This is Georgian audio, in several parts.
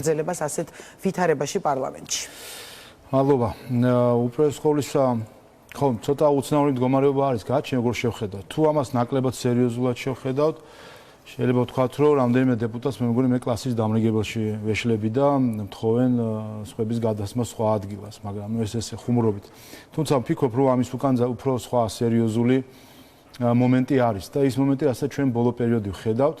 გაგრძელებას ასეთ ვითარებაში პარლამენტში. მადლობა. უპირველეს ყოვლისა, ხო, ცოტა უცნაური მდგომარეობა არის გაჩნი, როგორ შევხედავთ. თუ ამას ნაკლებად სერიოზულად შევხედავთ, შეიძლება ვთქვათ, რომ რამდენიმე დეპუტატს მე მგონი მე კლასის დამრიგებელში ვეშლები და მთხოვენ სხვების გადასმა სხვა ადგილას, მაგრამ ეს ხუმრობით. თუმცა ვფიქრობ, რომ ამის უკან უფრო სხვა სერიოზული მომენტი არის და ის მომენტი, რასაც ჩვენ ბოლო პერიოდი ვხედავთ,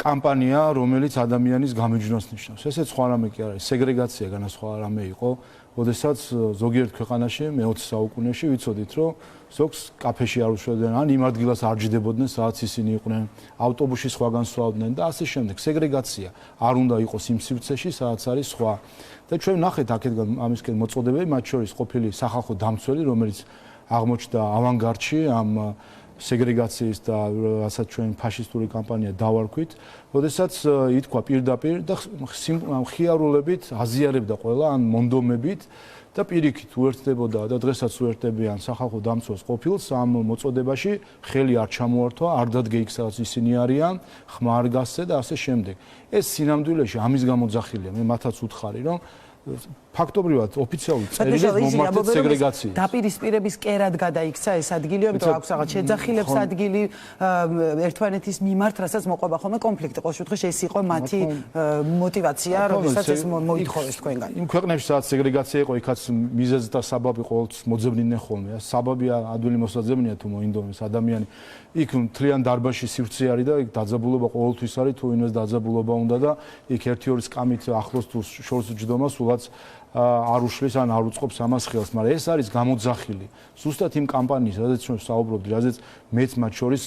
კამპანია, რომელიც ადამიანის გამიჯვნას ნიშნავს. ესეც სხვა რამე კი არის, სეგრეგაცია განასხვავება რამე იყო, როდესაც ზოგიერთ ქვეყანაში მე-20 საუკუნეში ვიცოდით, რომ ზოგს კაფეში არ უშვებდნენ, ან იმ ადგილას არ ჯდებოდნენ, სადაც ისინი იყვნენ, ავტობუსში სხვაგან სვავდნენ და ასე შემდეგ. სეგრეგაცია არ უნდა იყოს იმ სივრცეში, სადაც არის სხვა. და ჩვენ ვნახეთ აქედან ამისკენ მოწოდებები, მათ შორის ყოფილი სახალხო დამცველი, რომელიც აღმოჩნდა ავანგარდში ამ სეგრეგაციის და რასაც ჩვენ ფაშისტური კამპანია დავარქვით, როდესაც ითქვა პირდაპირ და ხიარულებით აზიარებდა ყველა ან მონდომებით და პირიქით უერთდებოდა და დღესაც უერთდებიან სახალხო დამცველს ყოფილს ამ მოწოდებაში, ხელი არ ჩამოართვა, არ დადგე იქ სადაც ისინი არიან, ხმა არ გასცე და ასე შემდეგ. ეს სინამდვილეში ამის გამოძახილია, მე მათაც უთხარი, რომ ფაქტობრივად ოფიციალური წერილი მომართეთ სეგრეგაციას. დაპირისპირების კერად გადაიქცა ეს ადგილი, იმიტომ აქვს რაღაც შეძახილებს ადგილი ერთმანეთის მიმართ, რასაც მოყვება ხოლმე კონფლიქტი. ყოველ შემთხვევაში ეს იყო მათი мотиваცია, როდესაც ეს მოითხოვეს თქვენგან. იმ ქვეყნებში, სადაც სეგრეგაცია იყო, იქაც მიზეზი და საბაბი ყოველთვის მოძებნიდნენ ხოლმე. საბაბია ადვილი მოსაძებნია თუ მოინდომეს ადამიანი. იქ მთლიან დარბაზში სივრცე არის და იქ დაძაბულობა ყოველთვის არის, თუ ვინმეს დაძაბულობა უნდა და იქ ერთი-ორი სკამით ახლოს თუ შორს ჯდომა სულაც არ უშლის ან არ უწყობს ამას ხელს, მაგრამ ეს არის გამოძახილი. ზუსტად იმ კამპანიის, რადგან ჩვენ საუბრობთ, რადგან მეც მათ შორის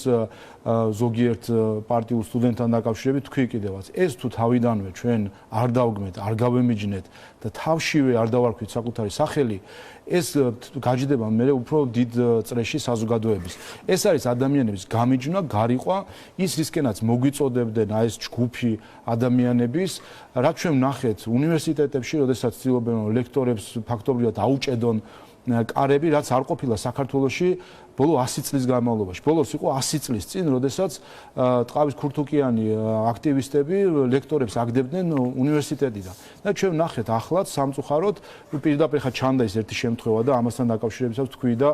ზოგიერთ პარტიულ სტუდენტთან დაკავშირებით თქვი კიდევაც, ეს თუ თავიდანვე ჩვენ არ დავგმეთ, არ გავემიჯნეთ და თავშივე არ დავარქვით საკუთარი სახელი, ეს გაჯდება მე უფრო დიდ წრეში საზოგადოების. ეს არის ადამიანების გამიჯვნა, გარიყვა, ის რისკენაც მოგვიწოდებდნენ აი ეს ჯგუფი ადამიანების, რაც ჩვენ ვნახეთ უნივერსიტეტებში, როდესაც ცდილობენ ლექტორებს ფაქტობრივად აუჭედონ კარები, რაც არ ყოფილა საქართველოში ბოლო 100 წლის განმავლობაში. ბოლოს იყო 100 წლის წინ, როდესაც ტყავის ქურთუკიანი აქტივისტები ლექტორებს აგდებდნენ უნივერსიტეტიდან. და ჩვენ ვნახეთ ახლაც სამწუხაროდ პირდაპირ ხა ჩანდა ის ერთი შემთხვევა და ამასთან დაკავშირებისას თქვი და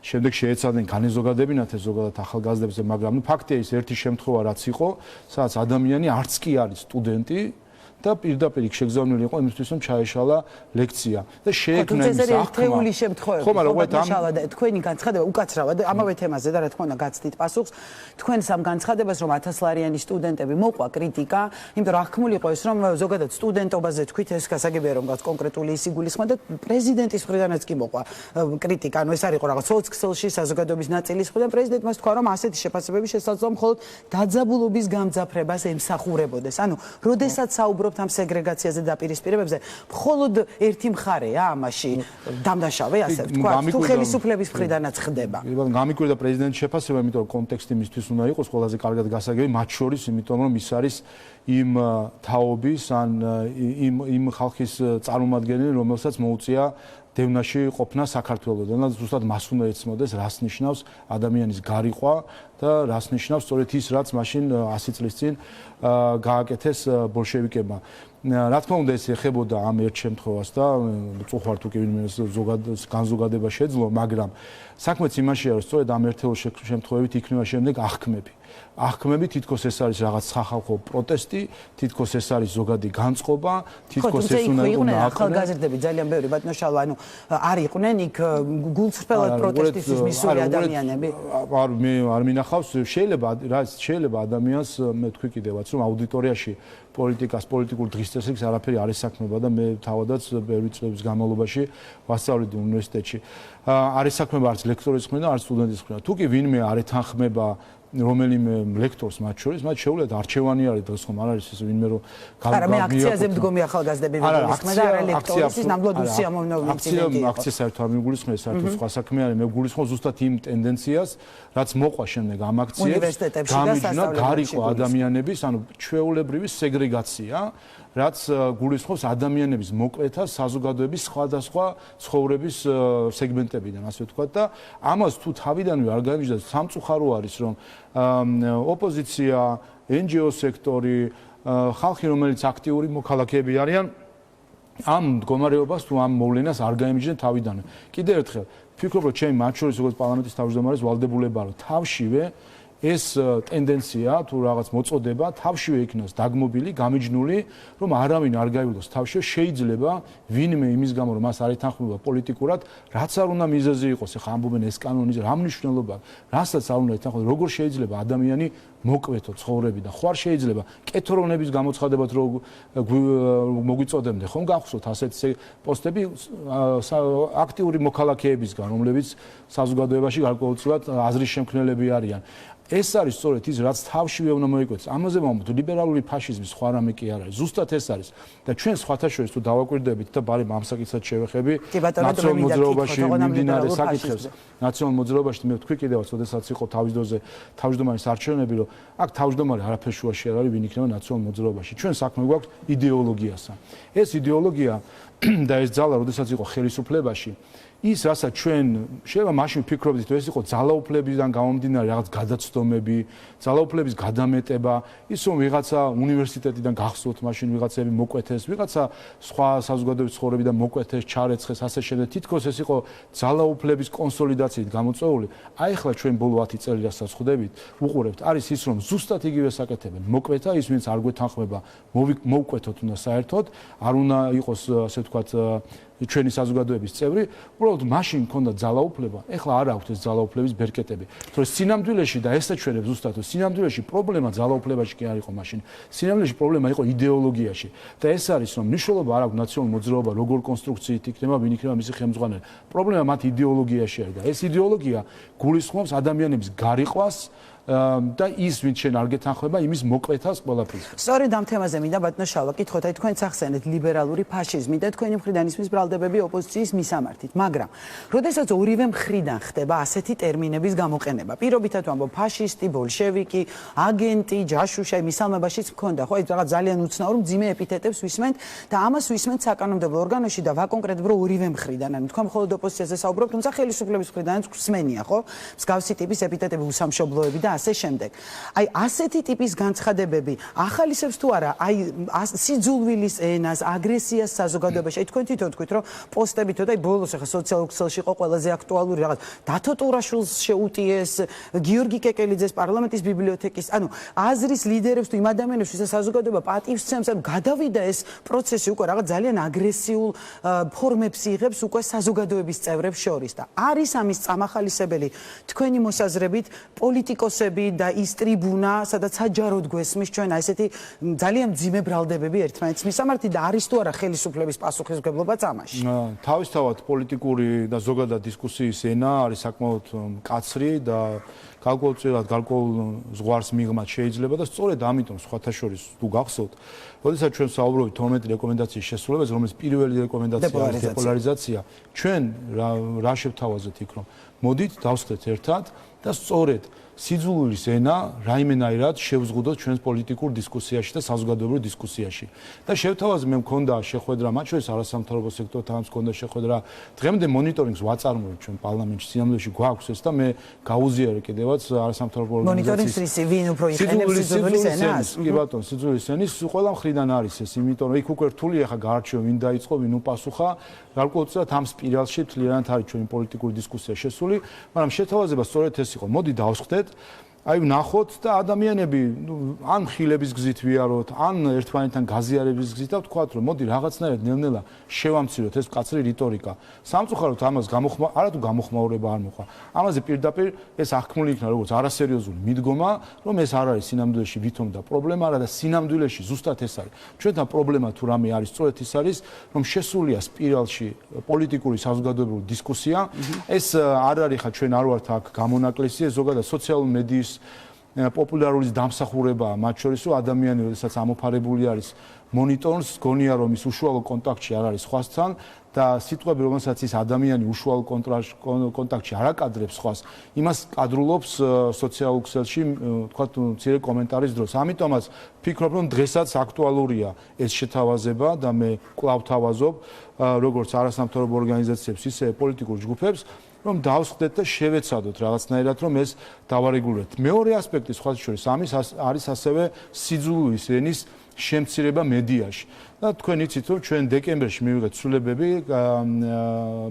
შემდეგ შეეცადნენ განეზოგადებინათ ეს ზოგადად ახალგაზრდებზე, მაგრამ ფაქტია ის ერთი შემთხვევა რაც იყო, სადაც ადამიანი არც კი არის სტუდენტი და პირდაპირ იქ შეგზავნილი იყო იმისთვის, რომ ჩაეშალა ლექცია და შეექმნა ის აღქმა. ერთეული შემთხვევები. ხო, მაგრამ თქვენი განცხადება უკაცრავად ამავე თემაზე და რა თქმა უნდა გაცდით პასუხს. თქვენ სამ განცხადებას, რომ 1000 ლარიანი სტუდენტები მოყვა კრიტიკა, იმიტომ რომ აღქმული იყო ეს, რომ ზოგადად სტუდენტობაზე თქვით ეს გასაგებია, რომ რაღაც კონკრეტული ის იგულისხმება და პრეზიდენტის მხრიდანაც კი მოყვა კრიტიკა. ანუ ეს არ იყო რაღაც სოციქსელში საზოგადოების ნაწილის მხრიდან პრეზიდენტმა თქვა, რომ ასეთი შეფასებები შესაძლოა მხოლოდ დაძაბულობის გამძაფრებას ემსახურებოდეს. ანუ როდესაც საუბრობთ ამ სეგრეგაციაზე და დაპირისპირებებზე, მხოლოდ ერთი მხარეა ამაში დამნაშავე, ასე ვთქვათ, თუ ხელისუფლების მხრიდანაც ხდება. გამიკვირდა პრეზიდენტის შეფასება, იმიტომ რომ კონტექსტი მისთვის უნდა იყოს ყველაზე კარგად გასაგები, მათ შორის, იმიტომ რომ ის არის იმ თაობის ან იმ ხალხის წარმომადგენელი, რომელსაც მოუწია დევნაში ყოფნა საქართველოსთან და ზუსტად მას უნდა ეცმოდეს, რას ნიშნავს ადამიანის გარიყვა და რას ნიშნავს სწორედ ის, რაც მაშინ 100 წლის წინ გააკეთეს ბოლშევიკებმა. რა თქმა უნდა, ეს ეხებოდა ამ ერთ შემთხვევას და წუხوارთ უკვე ვინმე განზოგადება შეძლო, მაგრამ საქმეც იმაშია, რომ სწორედ ამ ერთეულ შემთხვევებით იქნება შემდეგ აღქმები. აღქმები თითქოს ეს არის რაღაც სახალხო პროტესტი, თითქოს ეს არის ზოგადი განწყობა, თითქოს ეს უნდა იყოს ახალგაზრდები ძალიან ბევრი ბატონო შალვა, ანუ არ იყვნენ იქ გულწრფელად პროტესტისთვის მისული ადამიანები. არ მინახავს, შეიძლება ადამიანს მე თქვი კიდევაც, რომ აუდიტორიაში პოლიტიკას, პოლიტიკურ დღის წესრიგს არაფერი არ ესაქმება და მე თავადაც ბევრი წლების განმავლობაში ვასწავლედი უნივერსიტეტში. არ ესაქმება არც ლექტორის მხრიდან, არც სტუდენტის მხრიდან. თუ კი ვინმე არ ეთანხმება რომელიმე ლექტორს მათ შორის, მათ შეუძლიათ არჩევანი არის დღეს ხომ არ არის ეს ვინმე რომ არა მე აქციაზე მდგომი ახალგაზრდები ვიგულისხმე და არა ლექტორის ის ნამდვილად უსიამოვნო ინციდენტი იყო. აქცია საერთოდ არ მიგულისხმე, საერთოდ სხვა საქმე არის, მე ვგულისხმობ ზუსტად იმ ტენდენციას, რაც მოყვა შემდეგ ამ აქციებს, გამიჯნა გარიყო ადამიანების, ანუ ჩვეულებრივი სეგრეგაცია, რაც გულისხმობს ადამიანების მოკვეთას საზოგადოების სხვადასხვა ცხოვრების სეგმენტებიდან, ასე ვთქვათ და ამას თუ თავიდანვე არ გამიჯდა, სამწუხარო არის, რომ ოპოზიცია, NGO სექტორი, ხალხი, რომელიც აქტიური მოქალაქეები არიან, ამ მდგომარეობას თუ ამ მოვლენას არ გაემიჯნენ თავიდანვე. კიდევ ერთხელ, ვფიქრობ, რომ ჩემი მათ შორის როგორც პარლამენტის თავმჯდომარის ვალდებულებაა, რომ თავშივე ეს ტენდენცია თუ რაღაც მოწოდება თავშივე იქნას დაგმობილი, გამიჯნული, რომ არავინ არ გაივლოს თავშივე, შეიძლება ვინმე იმის გამო, რომ მას არ ეთანხმება პოლიტიკურად, რაც არ უნდა მიზეზი იყოს, ახლა ამბობენ ეს კანონის რა მნიშვნელობა, რასაც არ უნდა ეთანხმება, როგორ შეიძლება ადამიანი მოკვეთო ცხოვრებიდან, ხო არ შეიძლება კეთრონების გამოცხადებად რო მოგვიწოდებდე, ხომ გახსოვთ ასეთი პოსტები აქტიური მოქალაქეებისგან, რომლებიც საზოგადოებაში გარკვეულწილად აზრის შემქმნელები არიან. ეს არის სწორედ ის, რაც თავშივე უნდა მოიკვეთოს. ამაზე მომბთ ლიბერალური ფაშიზმის სხვა რამე კი არ არის. ზუსტად ეს არის. და ჩვენ სხვათა შორის თუ დავაკვირდებით და ბარემ ამ საკითხად შევეხები, ნაციონალურ მოძრაობაში მიმდინარე საკითხებს, ნაციონალურ მოძრაობაში მე ვთქვი კიდევაც, ოდესაც იყო თავის დროზე თავმჯდომარის არჩევნები, რომ აქ თავმჯდომარე არაფერ შუაში არ არის, ვინ იქნება ნაციონალურ მოძრაობაში. ჩვენ საქმე გვაქვს იდეოლოგიასთან. ეს იდეოლოგია და ეს ძალა, ოდესაც იყო ხელისუფლებაში, ის რასაც ჩვენ შეიძლება მაშინ ვფიქრობდით, რომ ეს იყო ძალაუფლებიდან გამომდინარე რაღაც გადაცდომები, ძალაუფლების გადამეტება, ის რომ ვიღაცა უნივერსიტეტიდან გახსოვთ, მაშინ ვიღაცები მოკვეთეს, ვიღაცა სხვა საზოგადოების ცხოვრებიდან მოკვეთეს, ჩარეცხეს, ასე შემდეგ. თითქოს ეს იყო ძალაუფლების კონსოლიდაციით გამოწვეული. აი ახლა ჩვენ ბოლო 10 წელი რასაც ხვდებით, უყურებთ, არის ის რომ ზუსტად იგივე საკეთებენ. მოკვეთა ის, ვინც არ გვეთანხმება, მოვკვეთოთ უნდა საერთოდ, არ უნდა იყოს ასე ვთქვათ ჩვენი საზოგადოების წევრი, უბრალოდ მაშინ მქონდა ძალაუფლება, ეხლა არ აქვს ეს ძალაუფლების ბერკეტები. თორე სინამდვილეში და ესაჩვენებს ზუსტად, რომ სინამდვილეში პრობლემა ძალაუფლებაში კი არ იყო მაშინ. სინამდვილეში პრობლემა იყო იდეოლოგიაში. და ეს არის, რომ მნიშვნელობა არ აქვს ნაციონალურ მოძრაობა, როგორ კონსტრუქციით იქნება, ვინ იქნება მისი ხელმძღვანელი. პრობლემა მათ იდეოლოგიაში არის და ეს იდეოლოგია გულისხმობს ადამიანების გარიყვას და ის ვინც შენ არ გეთანხმება იმის მოკვეთას ყველაფრის. სწორედ ამ თემაზე მინდა ბატონო შალვა კითხოთ, აი თქვენ ახსენეთ ლიბერალური ფაშიზმი და თქვენი მხრიდან ისმის ბრალდებები ოპოზიციის მისამართით, მაგრამ როდესაც ორივე მხრიდან ხდება ასეთი ტერმინების გამოყენება, პირობითად ვამბობ ფაშისტი, ბოლშევიკი, აგენტი, ჯაშუშა, მისამებაშიც მქონდა, ხო, ეს რაღაც ძალიან უცნაურ მძიმე ეპითეტებს ვისმენთ და ამას ვისმენთ საკანონმდებლო ორგანოში და ვაკონკრეტებთ ორივე მხრიდან, ანუ თქვენ მხოლოდ ოპოზიციაზე საუბრობთ, თუმცა ხელისუფლების მხრიდანაც გვსმენია, ხო? მსგავსი ტიპის ეპითეტები, უსამშობლოები და ასე შემდეგ. აი ასეთი ტიპის განცხადებები ახალისებს თუ არა აი სიძულვილის ენას, აგრესიას საზოგადოებაში. აი თქვენ თვითონ თქვით, რომ პოსტები თუ და აი ბოლოს ახლა სოციალურ ქსელში იყო ყველაზე აქტუალური რაღაც დათო ტურაშვილს შეუტიეს, გიორგი კეკელიძეს პარლამენტის ბიბლიოთეკის, ანუ აზრის ლიდერებს თუ იმ ადამიანებს, ვისაც საზოგადოება პატივს სცემს, ანუ გადავიდა ეს პროცესი უკვე რაღაც ძალიან აგრესიულ ფორმებს იღებს უკვე საზოგადოების წევრებს შორის და არის ამის წამახალისებელი თქვენი მოსაზრებით პოლიტიკოსები და ის ტრიბუნა, სადაც საჯაროდ გვესმის ჩვენ ასეთი ძალიან მძიმე ბრალდებები ერთმანეთის მისამართი და არის თუ არა ხელისუფლების პასუხისმგებლობაც ამაში. თავისთავად პოლიტიკური და ზოგადად დისკუსიის ენა არის საკმაოდ მკაცრი და გარკვეულწილად გარკვეულ ზღვარს მიღმაც შეიძლება და სწორედ ამიტომ სხვათა შორის თუ გახსოვთ, როდესაც ჩვენ საუბრობთ 12 რეკომენდაციის შესრულებაზე, რომელიც პირველი რეკომენდაცია არის დეპოლარიზაცია, ჩვენ რა შევთავაზეთ იქ რომ მოდით დავსხდეთ ერთად და სწორედ სიძულვილის ენა რაიმენაირად შევზღუდოთ ჩვენს პოლიტიკურ დისკუსიაში და საზოგადოებრივ დისკუსიაში. და შევთავაზე მე მქონდა შეხვედრა, მათ შორის არასამთავრობო სექტორთან მქონდა შეხვედრა. დღემდე მონიტორინგს ვაწარმოებთ ჩვენ პარლამენტში, სინამდვილეში გვაქვს ეს და მე გაუზიარე კიდევაც არასამთავრობო ორგანიზაციის მონიტორინგს ვინ უფრო იყენებს სიძულვილის ენას? კი ბატონო, სიძულვილის ენის ყველა მხრიდან არის ეს, იმიტომ რომ იქ უკვე რთული ახლა გაარჩიო ვინ დაიწყო, ვინ უპასუხა. გარკვეულწილად ამ სპირალში თლიანად არის ჩვენი პოლიტიკური დისკუსია შესული, მაგრამ შეთავაზება სწორედ ეს იყო. მოდი დავსხდეთ აი ვნახოთ და ადამიანები ან ხილების გზით ვიაროთ, ან ერთმანეთთან გაზიარების გზით და ვთქვათ, რომ მოდი რაღაცნაირად ნელ-ნელა შევამციროთ ეს მკაცრი რიტორიკა. სამწუხაროდ ამას არათუ გამოხმაურება არ მოყვა. ამაზე პირდაპირ ეს აღქმული იქნა როგორც არასერიოზული მიდგომა, რომ ეს არ არის სინამდვილეში ვითომ და პრობლემა არა და სინამდვილეში ზუსტად ეს არის. ჩვენთან პრობლემა თუ რამე არის, სწორედ ის არის, რომ შესულია სპირალში პოლიტიკური საზოგადოებრივი დისკუსია. ეს არ არის ხა ჩვენ არ ვართ აქ გამონაკლისი, ზოგადად სოციალური მედიის პოპულარულის დამსახურება, მათ შორის ადამიანი, როდესაც ამოფარებული არის მონიტორს, გონია რომ ის უშუალო კონტაქტში არ არის სხვასთან და სიტყვები, რომელსაც ის ადამიანი უშუალო კონტაქტში არ აკადრებს სხვას, იმას კადრულობს სოციალურ ქსელში, თქვათ, მცირე კომენტარის დროს. ამიტომაც ვფიქრობ, რომ დღესაც აქტუალურია ეს შეთავაზება და მე კვლავ თავაზობ, როგორც არასამთავრობო ორგანიზაციებს, ისე პოლიტიკურ ჯგუფებს, რომ დავსხდეთ და შევეცადოთ რაღაცნაირად რომ ეს დავარეგულიროთ. მეორე ასპექტი სხვა შორის ამის არის ასევე სიძულვილის ენის შემცირება მედიაში. და თქვენ იცით, რომ ჩვენ დეკემბერში მივიღეთ ცვლილებები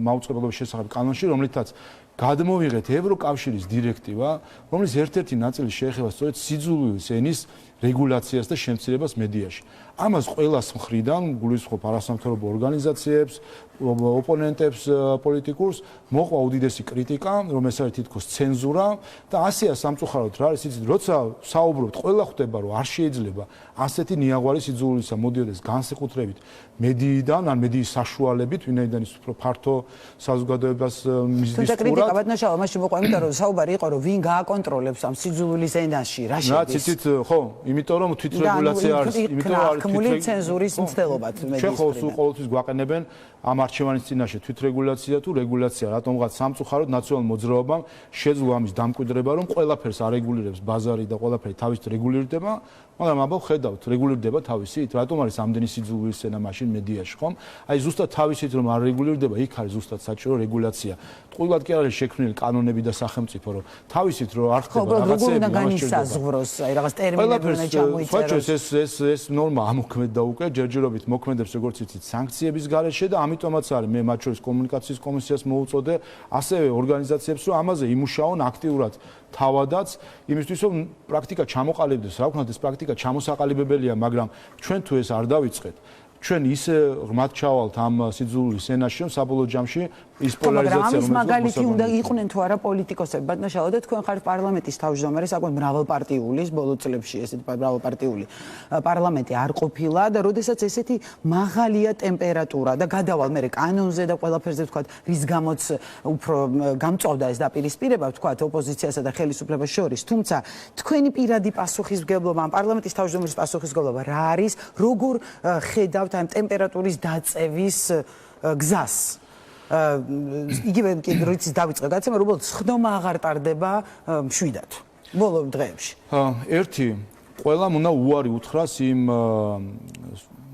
მაუწყებლობის შესახებ კანონში, რომლითაც გადმოვიღეთ ევროკავშირის დირექტივა, რომლის ერთ-ერთი ნაწილი შეეხება სწორედ სიძულვილის ენის რეგულაციას და შემცირებას მედიაში. ამას ყველას მხრიდან გულისხმობ არასამთავრობო ორგანიზაციებს, ოპონენტებს პოლიტიკურს მოყვა უდიდესი კრიტიკა, რომ ეს არის თითქოს ცენზურა და ასეა სამწუხაროდ რა არის იცით, როცა საუბრობთ, ყველა ხვდება, რომ არ შეიძლება ასეთი ნიაღვარი სიძულვილისა მოდიოდეს განსაკუთრებით მედიიდან, ან მედიის საშუალებით, ვინაიდან ის უფრო ფართო საზოგადოებას მისდის თუმცა კრიტიკა ბატონშავა მაშინ მოყვა, იმიტომ რომ საუბარი იყო, რომ ვინ გააკონტროლებს ამ სიძულვილის ენაში, რა შედის. რაც იცით, ხო, იმიტომ რომ თვითრეგულაცია არის, იმიტომ რომ არის ცენზურის მცდელობად მედიის. ჩვენ ხო სულ ყოველთვის გვაყენებენ ამ არჩევანის წინაშე თვითრეგულაცია თუ რეგულაცია, რატომღაც სამწუხაროდ ნაციონალურ მოძრაობამ შეძლო ამის დამკვიდრება, რომ ყველაფერს არეგულირებს ბაზარი და ყველაფერი თავისით რეგულირდება, მაგრამ აბა ხედავთ, რეგულირდება თავისით, რატომ არის ამდენი სიძულვილის ენა მაშინ მედიაში, ხომ? აი ზუსტად თავისით რომ არ რეგულირდება, იქ არის ზუსტად საჭირო რეგულაცია. ტყუილად კი არის შექმნილი კანონები და სახელმწიფო, რომ თავისით რომ არ ხდება რაღაცები, ამას განისაზღვროს, აი რაღაც ტერმინები უნდა ჩამოიწეროს. ეს ნორმა ამოქმედდა უკვე ჯერჯერობით მოქმედებს როგორც იცით სანქციების გარეშე და ამიტომაც არის მე მათ შორის კომუნიკაციის კომისიას მოუწოდე ასევე ორგანიზაციებს რომ ამაზე იმუშაონ აქტიურად თავადაც იმისთვის რომ პრაქტიკა ჩამოყალიბდეს რა ვქნათ ეს პრაქტიკა ჩამოსაყალიბებელია მაგრამ ჩვენ თუ ეს არ დავიწყეთ ჩვენ ისე ღმად ჩავალთ ამ სიძულვილის ენაში რომ საბოლოო ჯამში ის პოლარიზაცია რომელიც მაგალითი უნდა იყვნენ თუ არა პოლიტიკოსები ბატონშავა და თქვენ ხართ პარლამენტის თავმჯდომარე საკუთარ მრავალპარტიული ბოლო წლებში ესეთი მრავალპარტიული პარლამენტი არ ყოფილა და როდესაც ესეთი მაღალია ტემპერატურა და გადავალ მე კანონზე და ყველაფერზე ვთქვათ რის გამოც უფრო გამწოვდა ეს დაპირისპირება ვთქვათ ოპოზიციასა და ხელისუფლებას შორის თუმცა თქვენი პირადი პასუხისმგებლობა ამ პარლამენტის თავმჯდომარის პასუხისმგებლობა რა არის როგორ ხედავთ ამ ტემპერატურის დაწევის გზას იგივე როცა დავიწყე გაცემა რომ ხდომა აღარ ტარდება მშვიდად ბოლო დღეებში ერთი ყველამ უნდა უარი უთხრას იმ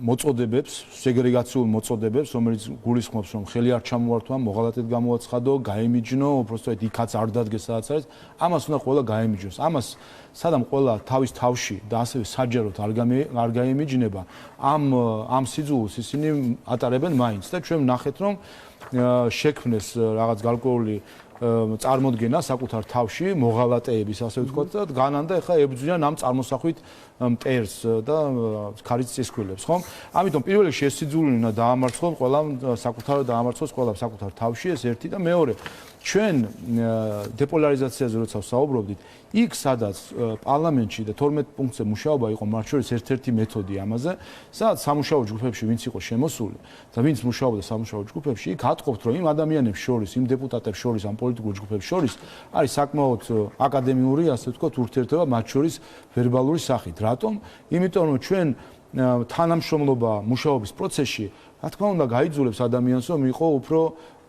მოწოდებებს სეგრეგაციულ მოწოდებებს რომელიც გულისხმობს რომ ხელი არ ჩამოართვა მოღალატედ გამოაცხადო გაემიჯნო უბრალოდ იქაც არ დადგეს სადაც არის ამას უნდა ყველა გაემიჯნოს ამას სადამ ყველა თავის თავში და ასევე საჯაროდ არ გაემიჯნება ამ სიძულვილს ისინი ატარებენ მაინც და ჩვენ ვნახეთ რომ შექმნეს რაღაც გარკვეული წარმოდგენა საკუთარ თავში მოღალატეების ასე ვთქვათ და განან და ეხლა ებრძვიან ამ წარმოსახვით მტერს და ქარიც წისქვილებს ხომ? ამიტომ პირველ რიგში ეს სიძულვილი უნდა დაამარცხოს ყველამ საკუთარ დაამარცხოს ყველამ საკუთარ თავში ეს ერთი და მეორე ჩვენ დეპოლარიზაციაზე როცა ვსაუბრობდით იქ სადაც პარლამენტში და 12 პუნქტზე მუშაობა იყო მათ შორის ერთ-ერთი მეთოდი ამაზე სადაც სამუშაო ჯგუფებში ვინც იყო შემოსული და ვინც მუშაობდა სამუშაო ჯგუფებში იქ ატყობთ რომ იმ ადამიანებს შორის იმ დეპუტატებს შორის ამ პოლიტიკურ ჯგუფებს შორის არის საკმაოდ აკადემიური ასე ვთქვათ ურთიერთობა მათ შორის ვერბალური სახით რატომ? იმიტომ რომ ჩვენ თანამშრომლობა მუშაობის პროცესში რა თქმა უნდა გაიძულებს ადამიანს რომ იყო უფრო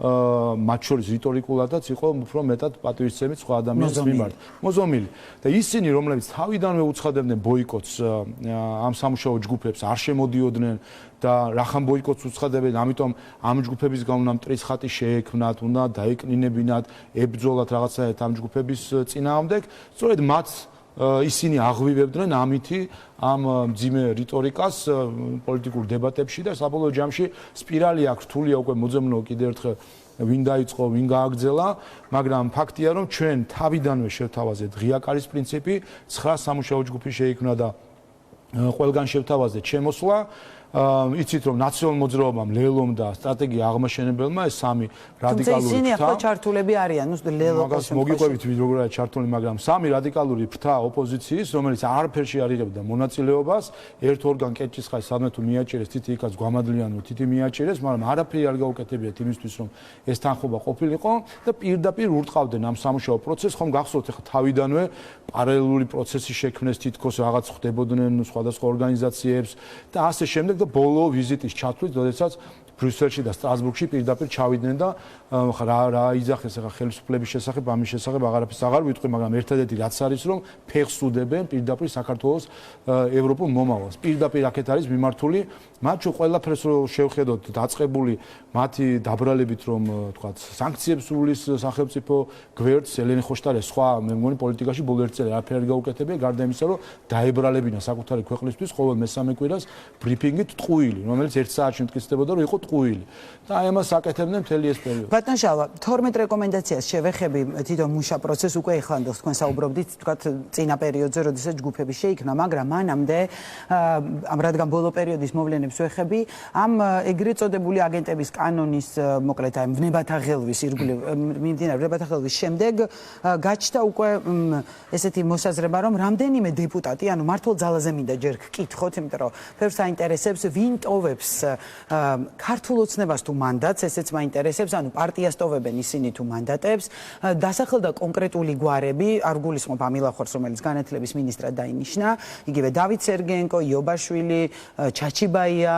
მათ შორის რიტორიკულადაც იყო უფრო მეტად პატივისცემი სხვა ადამიანის მიმართ მოზომილი და ისინი რომლებიც თავიდანვე უცხადებდნენ ბოიკოტს ამ სამუშაო ჯგუფებს არ შემოდიოდნენ და რახან ბოიკოტს უცხადებენ ამიტომ ამ ჯგუფების გამო მტრის ხატი შეექმნათ უნდა დაეკნინებინათ ებრძოლათ რაღაცაერთ ამ ჯგუფების წინააღმდეგ სწორედ მათ ისინი აღვივებდნენ ამითი ამ მძიმე რიტორიკას პოლიტიკურ დებატებში და საბოლოო ჯამში სპირალი აქ რთულია უკვე მოძებნო კიდევ ერთხელ ვინ დაიწყო, ვინ გააგრძელა, მაგრამ ფაქტია რომ ჩვენ თავიდანვე შევთავაზეთ ღია კარის პრინციპი, 9 სამუშაო ჯგუფი შეიქმნა და ყველგან შევთავაზეთ შემოსვლა იცით რომ ნაციონალურ მოძრაობამ ლელომ და სტრატეგია აღმაშენებელმა ეს სამი რადიკალური თუმცა ისინი ახლა ჩართულები არიან ნუ ლელო მაგას მოგიყვებით როგორ არის ჩართული მაგრამ სამი რადიკალური ფრთა ოპოზიციის რომელიც არაფერში არ იღებდა მონაწილეობას ერთ ორგან კეთჭისყრის სადმე თუ მიაჭირეს თითი იქაც გვამადლიანო თითი მიაჭირეს მაგრამ არაფერი არ გაუკეთებიათ იმისთვის რომ ეს თანხმობა ყოფილიყო და პირდაპირ ურტყავდნენ ამ სამუშაო პროცესს ხომ გახსოვთ ახლა თავიდანვე პარალელური პროცესი შექმნეს თითქოს რაღაც ხდებოდნენ სხვადასხვა ორგანიზაციებს და ასე შემდეგ და ბოლო ვიზიტის ჩათვლით, როდესაც ბრიუსელში და სტრასბურგში პირდაპირ ჩავიდნენ და რა იძახეს ახლა ხელისუფლების შესახებ, ამის შესახებ აღარაფერს აღარ ვიტყვი, მაგრამ ერთადერთი რაც არის, რომ ფეხს უდებენ პირდაპირ საქართველოს ევროპულ მომავალს. პირდაპირ აქეთ არის მიმართული, მათ შუ ყველაფერს რო შევხედოთ დაწყებული მათი დაბრალებით, რომ თქვათ, სანქციებს უვლის სახელმწიფო გვერდს, ელენე ხოშტარია სხვა მე მგონი პოლიტიკაში ბოლო ერთ წელი არაფერი არ გაუკეთებია, გარდა იმისა, რომ დაებრალებინა საკუთარი ქვეყნისთვის ყოველ მესამე კვირას ბრიფინგით ტყუილი, რომელიც 1 საათში მტკიცდებოდა, რომ იყო ტყუილი. და აი ამას აკეთებდნენ მთელი ეს პერიოდი. ბატონ შალვა, 12 რეკომენდაციას შევეხები თვითონ მუშა პროცესს უკვე ეხლანდელს თქვენ საუბრობდით, თქვათ წინა პერიოდზე, როდესაც ჯგუფები შეიქმნა, მაგრამ მანამდე რადგან ბოლო პერიოდის მოვლენებს ვეხები, ამ ეგრეთ წოდებული აგენტების კანონის, მოკლედ აი ვნებათა ღელვის ირგვლივ მიმდინარე ვნებათა ღელვის შემდეგ გაჩნდა უკვე ესეთი მოსაზრება, რომ რამდენიმე დეპუტატი, ანუ მართლ ძალაზე მინდა ჯერ გკითხოთ, იმიტომ რომ ფერს აინტერესებს ვინ ტოვებს ქართულ ოცნებას თუ მანდატს, ესეც მაინტერესებს, ანუ პარტიას ტოვებენ ისინი თუ მანდატებს, დასახელდა კონკრეტული გვარები, არ გულისხმობ ამილახორს, რომელიც განათლების მინისტრად დაინიშნა, იგივე დავით სერგეენკო, იობაშვილი, ჩაჩიბაია,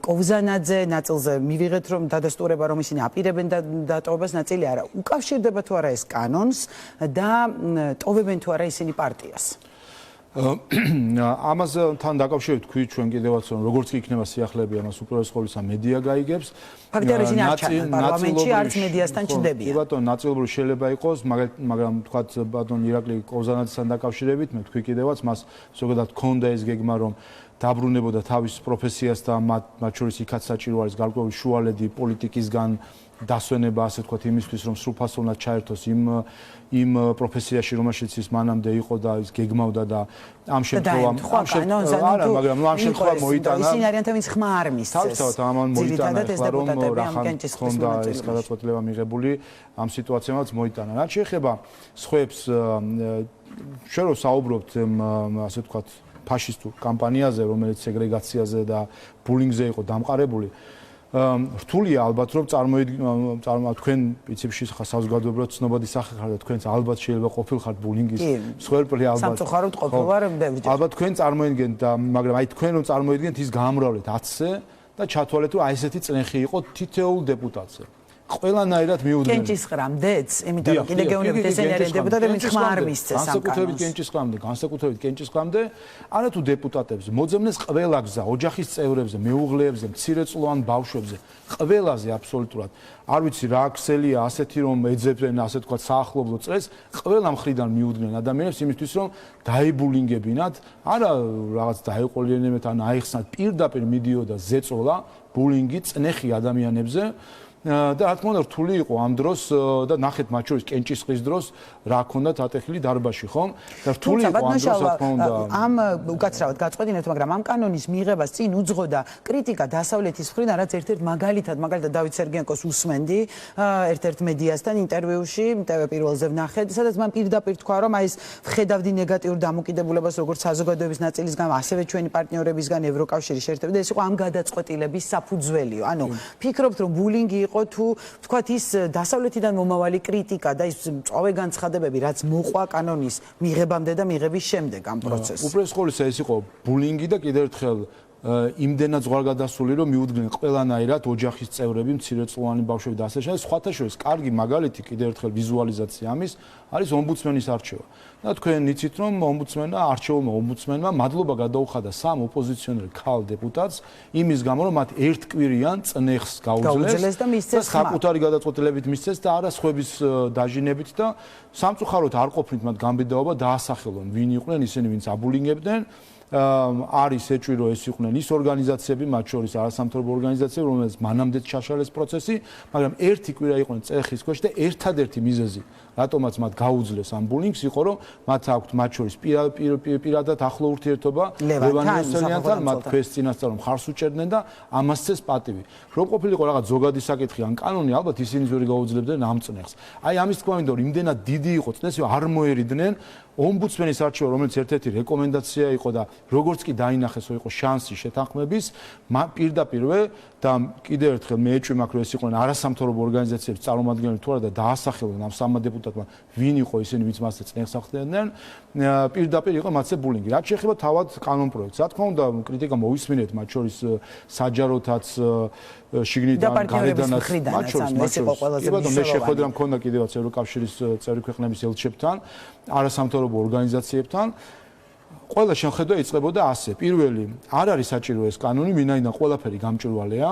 კოვზანაძე, ნაწილზე მივიღეთ რომ დადასტურება რომ ისინი აპირებენ დატოვებას, ნაწილი არა. უკავშირდება თუ არა ეს კანონს და ტოვებენ თუ არა ისინი პარტიას? ამასთან დაკავშირებით თქვი ჩვენ კიდევაც რომ როგორც კი იქნება სიახლეები ამას უპირველეს ყოვლისა მედია გაიგებს. ფაქტია ისინი არ ჩანან პარლამენტში, არც მედიასთან ჩნდებიან. კი ბატონო, ნაწილობრივ შეიძლება იყოს, მაგრამ თქვათ ბატონ ირაკლი კოვზანაძესთან დაკავშირებით მე თქვი კიდევაც მას ზოგადად ქონდა ეს გეგმა რომ დაბრუნებოდა თავის პროფესიას და მათ შორის იქაც საჭირო არის გარკვეული შუალედი პოლიტიკისგან დასვენება, ასე ვთქვათ, იმისთვის რომ სრულფასოვნად ჩაერთოს იმ პროფესიაში, რომელშიც ის მანამდე იყო და ის გეგმავდა და ამ შემთხვევაში არა, მაგრამ ამ შემთხვევაში მოიტანა. ისინი არიან თავის ხმა არ მისცეს. თავისთავად ამან მოიტანა, რომ რახან ხონდა ეს გადაწყვეტილება მიღებული ამ სიტუაციამაც მოიტანა. რაც შეეხება სხვებს, ჩვენ რო საუბრობთ ასე ვთქვათ ფაშისტურ კამპანიაზე, რომელიც სეგრეგაციაზე და ბულინგზე იყო დამყარებული. რთულია ალბათ რომ თქვენ პრინციპში საზოგადოებრივად ცნობადი სახე ხართ და თქვენც ალბათ შეიძლება ყოფილხართ ბულინგის მსხვერპლი ალბათ. სამწუხაროდ ყოფილვარ ბევრჯერ. ალბათ თქვენ წარმოიდგენთ და მაგრამ აი თქვენ რომ წარმოიდგენთ ის გაამრავლეთ 10-ზე და ჩათვალეთ რომ აი ესეთი წნეხი იყო თითოეულ დეპუტატზე. ყველანაირად მიუძღვენ. კენჭისყრამდეც, იმიტომ რომ კიდე გეუბნებით ესენი არიან დეპუტატები, ხმა არ მისცეს ამ კანონს. განსაკუთრებით არა თუ დეპუტატებს, მოძებნეს ყველა გზა, ოჯახის წევრებზე, მეუღლეებზე, მცირეწლოვან ბავშვებზე, ყველაზე აბსოლუტურად. არ ვიცი რა ქსელია ასეთი რომ ეძებენ ასე თქვა საახლობლო წრეს, ყველა მხრიდან მიუძღვნენ ადამიანებს იმისთვის რომ დაიბულინგებინათ, არა რაღაც დაეყოლიანებინათ ან აიხსნათ, პირდაპირ მიდიოდა ზეწოლა, ბულინგი, წნეხი ადამიანებზე. და რა თქმა უნდა რთული იყო ამ დროს და ნახეთ მათ შორის კენჭისყრის დროს რა ჰქონდათ ატეხილი დარბაში ხომ და რთული იყო ამ დროს რა თქმა უნდა ამ უკაცრავად გაწყვეტინეთ მაგრამ ამ კანონის მიღებას წინ უძღოდა კრიტიკა დასავლეთის მხრიდან რაც ერთ-ერთ მაგალითად დავით სერგეენკოს უსმენდი ერთ-ერთ მედიასთან ინტერვიუში TV პირველზე ვნახეთ სადაც მან პირდაპირ თქვა რომ აი ეს ვხედავდი ნეგატიურ დამოკიდებულებას როგორც საზოგადოების ნაწილისგან ასევე ჩვენი პარტნიორებისგან ევროკავშირის შეერთებით და ეს იყო ამ გადაწყვეტილების საფუძველიო ანუ ფიქრობთ რომ ბულინგი იყო თუ თქვათ ის დასავლეთიდან მომავალი კრიტიკა და ის წავე განცხადებები რაც მოყვა კანონის მიღებამდე და მიღების შემდეგ ამ პროცესს. უპირველეს ყოვლისა ეს იყო ბულინგი და კიდევ ერთხელ იმდენად ზღვარგადასული რომ მიუძღვნენ ყველანაირად ოჯახის წევრები, მცირეწლოვანი ბავშვები და ასე შემდეგ. სხვათა შორის კარგი მაგალითი კიდევ ერთხელ ვიზუალიზაცია ამის არის ომბუდსმენის არჩევა. და თქვენ იცით რომ არჩეულმა ომბუდსმენმა მადლობა გადაუხადა სამ ოპოზიციონერ ქალ დეპუტატს იმის გამო რომ მათ ერთკვირიან წნეხს გაუძლეს და მისცეს საკუთარი გადაწყვეტილებით მისცეს და არა სხვების დაჟინებით და სამწუხაროდ არ ყოფნით მათ გამბედაობა დაასახელონ ვინ იყვნენ ისინი ვინც აბულინგებდნენ არის ეჭვი რომ ეს იყვნენ ის ორგანიზაციები მათ შორის არასამთავრობო ორგანიზაციები რომელსაც მანამდეც ჩაშალეს პროცესი მაგრამ ერთი კვირა იყვნენ წეხის ქვეშ და ერთადერთი მიზეზი რატომაც მათ გაუძლეს ამ ბულინგს იყო რომ მათ აქვთ მათ შორის პირადად ახლო ურთიერთობა ლევან-ოსელიანთან მათ ქვეშ წინასწარ მხარს უჭერდნენ და ამასცეს პატივი რომ ყოფილიყო რაღაც ზოგადი საკითხი ან კანონი ალბათ ისინი ვერ გაუძლებდნენ ამ წნეხს აი ამის თქვა მინდა რომ იმდენად დიდი იყო წნესი არ მოერიდნენ ომბუდსმენის არჩევა რომელიც ერთ-ერთი რეკომენდაცია იყო და როგორც კი დაინახეს რომ იყო შანსი შეთანხმების პირდაპირვე და კიდევ ერთხელ მე ეჭვი მაქვს რომ ეს იყვნენ არასამთავრობო ორგანიზაციების წარმომადგენლები თუ არა და დაასახელონ ამ სამმა დეპუტატმა ვინ იყო ისინი ვინც მასზე წნეხს ახდენდნენ პირდაპირ იყო მათზე ბულინგი რაც შეეხება თავად კანონპროექტს რა თქმა უნდა კრიტიკა მოვისმინეთ მათ შორის საჯაროთაც შიგნიდან გარედანაც მათ შორის მე შეხვედრა მქონდა კიდევაც ევროკავშირის წევრი ქვეყნების ელჩებთან არასამთავრობო ორგანიზაციებთან ყველა შეხედვა იწყებოდა ასე პირველი არ არის საჭირო ეს კანონი ვინაიდან ყველაფერი გამჭვირვალეა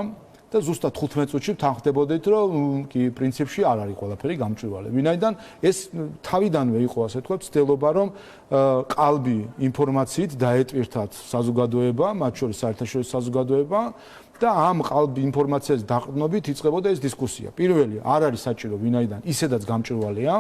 და ზუსტად 15 წუთში თანხდებოდით რომ კი პრინციპში არ არის ყველაფერი გამჭვირვალე ვინაიდან ეს თავიდანვე იყო ასე თქვა ცდილობა რომ ყალბი ინფორმაციით დაეტვირთათ საზოგადოება მათ შორის საერთაშორისო საზოგადოება და ამ ყალბი ინფორმაციას დაყრდნობით იწყებოდა ეს დისკუსია პირველი არ არის საჭირო ვინაიდან ისედაც გამჭვირვალეა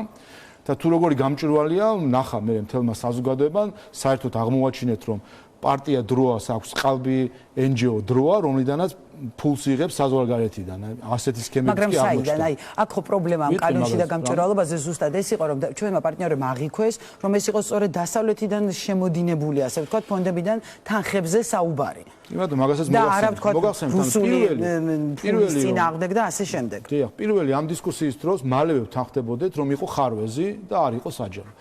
და თუ როგორი გამჭვირვალეა ნახა მე მთელმა საზოგადოებამ საერთოდ აღმოაჩინეთ რომ პარტია დროას აქვს ყალბი NGO დროა რომლიდანაც ფულს იღებს საზღვარგარეთიდან ასეთი სქემები კი აღმოჩნდა. მაგრამ აი აქ ხო პრობლემა ამ კანონში და გამჭვირვალობაზე ზუსტად ეს იყო რომ ჩვენმა პარტნიორებმა აღიქვეს რომ ეს იყო სწორედ დასავლეთიდან შემოდინებული ასე ვთქვათ ფონდებიდან თანხებზე საუბარი. იმათო მაგასაც მოგახსენებთ პირველი წინააღმდეგ და ასე შემდეგ. დიახ, პირველი ამ დისკუსიის დროს მალევე თანხდებოდეთ რომ იყო ხარვეზი და არ იყო საჯარო.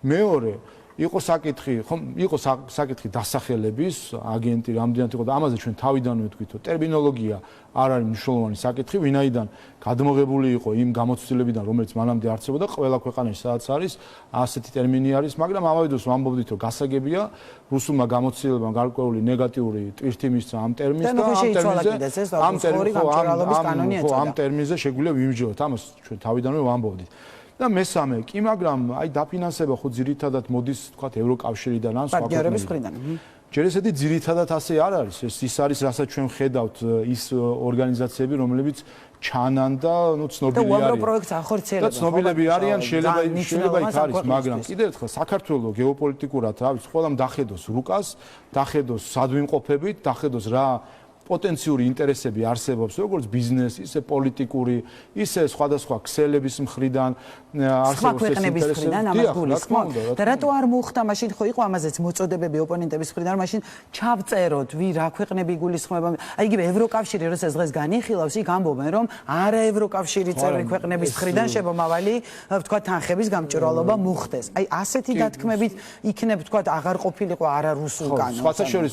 მეორე იყო საკითხი, ხომ, იყო საკითხი დასახელების აგენტი რამდენად იყო და ამაზე ჩვენ თავიდანვე ვთქვით, რომ ტერმინოლოგია არ არის მნიშვნელოვანი საკითხი, ვინაიდან გადმოღებული იყო იმ გამოცდილებიდან, რომელიც მანამდე არსებობდა ყველა ქვეყანაში, სადაც არის ასეთი ტერმინი არის, მაგრამ ამავე დროს ვამბობდით, რომ გასაგებია რუსულმა გამოცდილებამ გარკვეული ნეგატიური ტვირთი მისცა ამ ტერმინს და ამ ტერმინზე შეგვიძლია ვიმსჯელოთ, ამას ჩვენ თავიდანვე ვამბობდით. და მესამე კი მაგრამ აი დაფინანსება ხო ძირითადად მოდის თქვა ევროკავშირიდან ან სხვა პარტნიორების მხრიდან ჯერ ესეთი ძირითადად ასე არ არის ის არის რასაც ჩვენ ხედავთ ის ორგანიზაციები რომლებიც ჩანან და ნუ ცნობილი არიან და უამრავ პროექტს ახორციელებენ და ცნობილები არიან შეიძლება იქ არის მაგრამ კიდევ ერთხელ საქართველოს გეოპოლიტიკურად რა ვიცი ყველამ დახედოს რუკას დახედოს სადვიმყოფებით დახედოს რა პოტენციური ინტერესები არსებობს როგორც ბიზნესი, ისე პოლიტიკური, ისე სხვადასხვა ქსელების მხრიდან არსებობს ეს ინტერესები. და რატო არ მოხდა მაშინ ხო იყო ამაზეც მოწოდებები ოპონენტების მხრიდან რომ მაშინ ჩავწეროთ ვი რა ქვეყნები იგულისხმება. აი იგივე ევროკავშირი როდესაც დღეს განიხილავს იქ ამბობენ რომ არა ევროკავშირი წევრი ქვეყნების მხრიდან შემომავალი ვთქვა თანხების გამჭვირვალობა მოხდეს. აი ასეთი დათქმებით იქნებ ვთქვა აღარ ყოფილიყო არა რუსულ კანონს. სხვათა შორის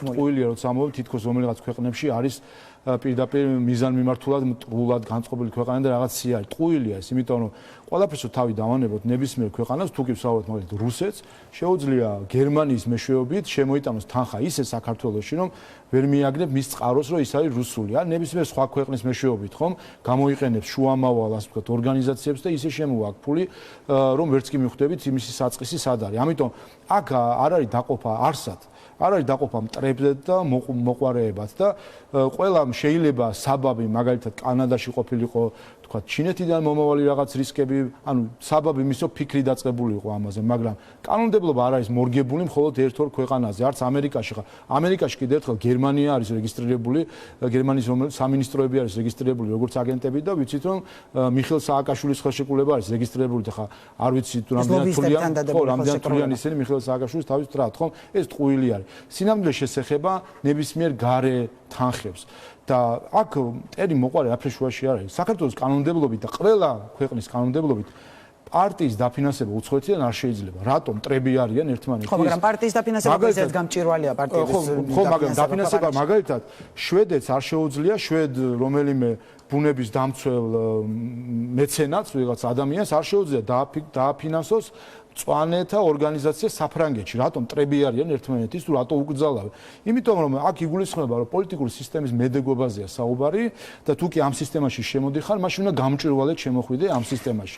ტყუილია როცა ამბობთ თითქოს რომელიღაც ქვეყნებში არის პირდაპირ მიზანმიმართულად მტრულად განწყობილი ქვეყანა და რაღაც სია არის. ტყუილია ეს, იმიტომ რომ ყველაფერს თავი დავანებოთ ნებისმიერ ქვეყანას, თუ კი ვსაუბრობთ მაგალითად რუსეთს, შეუძლია გერმანიის მეშვეობით შემოიტანოს თანხა ისე საქართველოში, რომ ვერ მიაგნებ მის წყაროს, რომ ის არის რუსული. ან ნებისმიერ სხვა ქვეყნის მეშვეობით, ხომ, გამოიყენებს შუამავალ, ასე ვთქვათ, ორგანიზაციებს და ისე შემოაქვს ფული, რომ ვერც კი მიხვდებით იმისი საწყისი სად არის. ამიტომ აქ არ არის დაყოფა არსად. არ არის დაყოფა მტრებზე და მოყვარეებად და ყველამ შეიძლება საბაბი მაგალითად კანადაში ყოფილიყო თქვა ჩინეთიდან მომავალი რაღაც რისკები ანუ საბაბი მისო ფიქრი დაწყებული იყო ამაზე მაგრამ კანონმდებლობა არ არის მორგებული მხოლოდ ერთ-ორ ქვეყანაზე არც ამერიკაში ხარ ამერიკაში კიდევ ერთხელ გერმანია არის რეგისტრირებული გერმანიის სამინისტროები არის რეგისტრირებული როგორც აგენტები და ვიცით რომ მიხეილ სააკაშვილის ხელშეკრულება არის რეგისტრირებული ხა არ ვიცი თუ რამდენად თვლიან ისინი მიხეილ სააკაშვილის თავის ტრად ხომ ეს ტყუილი არის სინამდვილე შესეხება ნებისმიერ გარე თანხებს და აქ ტერი მოყარე აფრიშუაში არის საქართველოს კანონმდებლობით და ყველა ქვეყნის კანონმდებლობით პარტიის დაფინანსება უცხოეთიდან არ შეიძლება. რატომ მტრები არიან ერთმანეთის? ხო, მაგრამ პარტიის დაფინანსება ისეც გამჭვირვალეა პარტიების. ხო, მაგრამ დაფინანსება მაგალითად შვედეთს არ შეუძლია შვედ რომელიმე ბუნების დამცველ მეცენატს ვიღაც ადამიანს არ შეუძლია დააფინანსოს მწვანეთა ორგანიზაცია საფრანგეთში. რატომ მტრები არიან ერთმანეთის თუ რატო უკრძალავენ? იმიტომ რომ აქ იგულისხმება რომ პოლიტიკური სისტემის მედეგობაზეა საუბარი და თუ კი ამ სისტემაში შემოდიხარ, მაშინ უნდა გამჭვირვალედ შემოხვიდე ამ სისტემაში.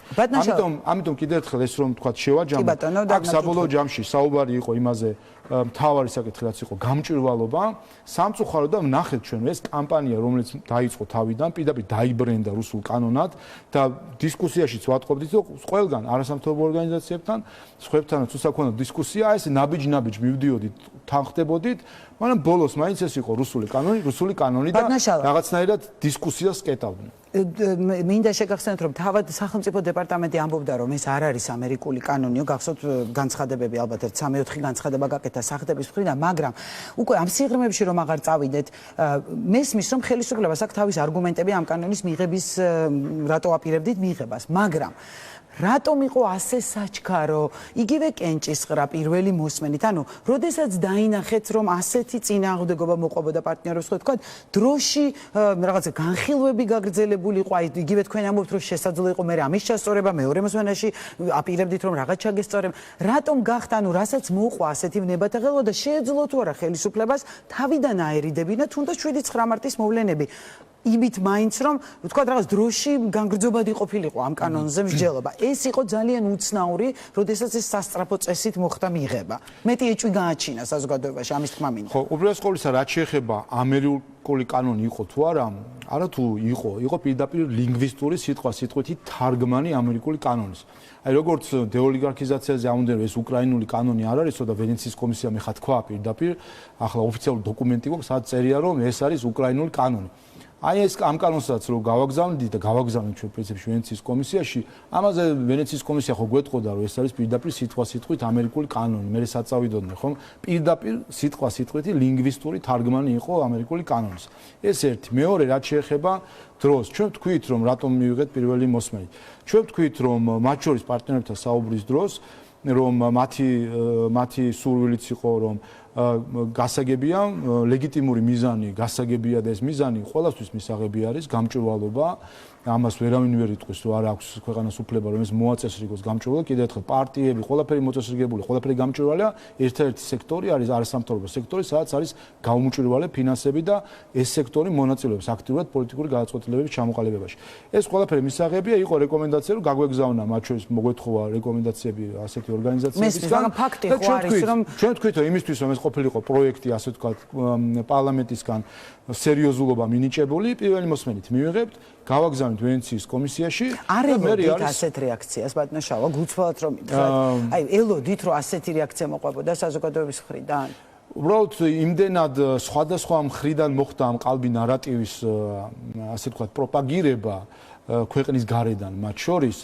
ამიტომ კიდევ ერთხელ ეს რომ თქვა შევაჯამო, აქ საბოლოო ჯამში საუბარი იყო იმაზე მთავარი საკითხი რაც იყო გამჭვირვალობა, სამწუხაროდ და ვნახეთ ჩვენ ეს კამპანია რომელიც დაიწყო თავიდან, პირდაპირ დაიბრენდა რუსულ კანონად და დისკუსიაშიც ვატყობდით რომ ყველგან არასამთავრობო ორგანიზაციებთან სხვებთანაც უსაქონლო დისკუსია, ეს ნაბიჯ-ნაბიჯ მივდიოდით, თანხდებოდით, მაგრამ ბოლოს მაინც ეს იყო რუსული კანონი და რაღაცნაირად დისკუსიას კეტავდნენ. მინდა შეგახსენოთ, რომ თავად სახელმწიფო დეპარტამენტი ამბობდა, რომ ეს არ არის ამერიკული კანონიო, გახსოვთ განცხადებები, ალბათ 3-4 განცხადება გაკეთა სახდების მხრიდან, მაგრამ უკვე ამ სიღრმეებში რომ აღარ წავიდეთ, მესმის, რომ ხელისუფლებას აქვს თავის არგუმენტები ამ კანონის მიღების რატო აპირებდით მიღებას, მაგრამ რატომ იყო ასე საჩქარო, იგივე კენჭისყრა პირველი მოსმენით, ანუ, როდესაც დაინახეთ, რომ ასეთი წინააღმდეგობა მოყვებოდა პარტნიორებს, ხო თქვა, დროში რაღაცა განხილვები გაგრძელებული იყო, აი იგივე თქვენ ამბობთ, რომ შესაძლო იყო მე ამის ჩასწორება, მეორე მოსმენაში აპირებდით, რომ რაღაც ჩაგესწორებ, რატომ გახდა, ანუ რასაც მოყვა ასეთი ვნებათაღელვა და შეეძლო თუ არა ხელისუფლებას თავიდან აერიდებინა, თუნდაც 7-9 მარტის მოვლენები. იმით მაინც რომ თქვა რაღაც დროში განგრძობადი ყოფილიყო ამ კანონზე მსჯელობა. ეს იყო ძალიან უცნაური, როდესაც ეს სასწრაფო წესით მოხდა მიღება. მეტი ეჭვი გააჩინა საზოგადოებაში ამის თქმა მინდა. ხო, უბრალოდ ყოველისა რაც შეეხება ამერიკული კანონი იყო თუ არა, არათუ იყო პირდაპირ ლინგვისტური სიტყვით თარგმანი ამერიკული კანონის. აი როგორც დეოლიგარქიზაციაზე ამბობენ, ეს უკრაინული კანონი არ არისო და ვენეციის კომისია მე ხა თქვა პირდაპირ, ახლა ოფიციალური დოკუმენტი გვაქვს, სადაც წერია რომ ეს არის უკრაინული კანონი. აი ეს ამ კანონსაც რომ გავაგზავნით და გავაგზავნით ჩვენ პრინციპში ვენეციის კომისიაში, ამაზე ვენეციის კომისია ხო გვეტყოდა რომ ეს არის პირდაპირ სიტყვით ამერიკული კანონი. მე საწავიდოდნე ხომ პირდაპირ სიტყვით ლინგვისტური თარგმანი იყო ამერიკული კანონის. ეს ერთი, მეორე რაც შეეხება დროს, ჩვენ ვთქვით რომ რატომ მივიღეთ პირველი მოსმენით. ჩვენ ვთქვით რომ მათ შორის პარტნიორებთან საუბრის დროს რომ მათი სურვილიც იყო რომ გასაგებია ლეგიტიმური მიზანი გასაგებია და ეს მიზანი ყველასთვის მისაღები არის გამჭვირვალობა ამას ვერავინ ვერ იტყვის რომ არ აქვს ქვეყანას უფლება რომ ეს მოაწესრიგოს გამჭვირვალება კიდევ ერთხელ პარტიები ყველაფერი მოწესრიგებული ყველაფერი გამჭვირვალეა ერთადერთი სექტორი არის არასამთავრობო სექტორი სადაც არის გაუმჭვირვალე ფინანსები და ეს სექტორი მონაწილეობს აქტიურად პოლიტიკური გადაწყვეტილებების ჩამოყალიბებაში ეს ყველაფერი მისაღებია იყო რეკომენდაცია რომ გაგვეგზავნა მათ შორის მოგვეთხოვა რეკომენდაციები ასეთი ორგანიზაციებისგან და ჩვენ თქვით რომ იმისთვის რომ ეს ყოფილიყო პროექტი ასე ვთქვათ პარლამენტისგან სერიოზულობა მინიჭებული პირველი მოსმენით მივიღებთ გავაგზავნით ვენეციის კომისიაში არ ელოდით ასეთ რეაქციას ბატონო შავა გულწრფელად რომ აი ელოდით რომ ასეთი რეაქცია მოყვებოდა საზოგადოების მხრიდან უბრალოდ იმდენად სხვადასხვა მხრიდან მოხდა ამ ყალბი ნარატივის ასე ვთქვათ პროპაგირება ქვეყნის გარედან მათ შორის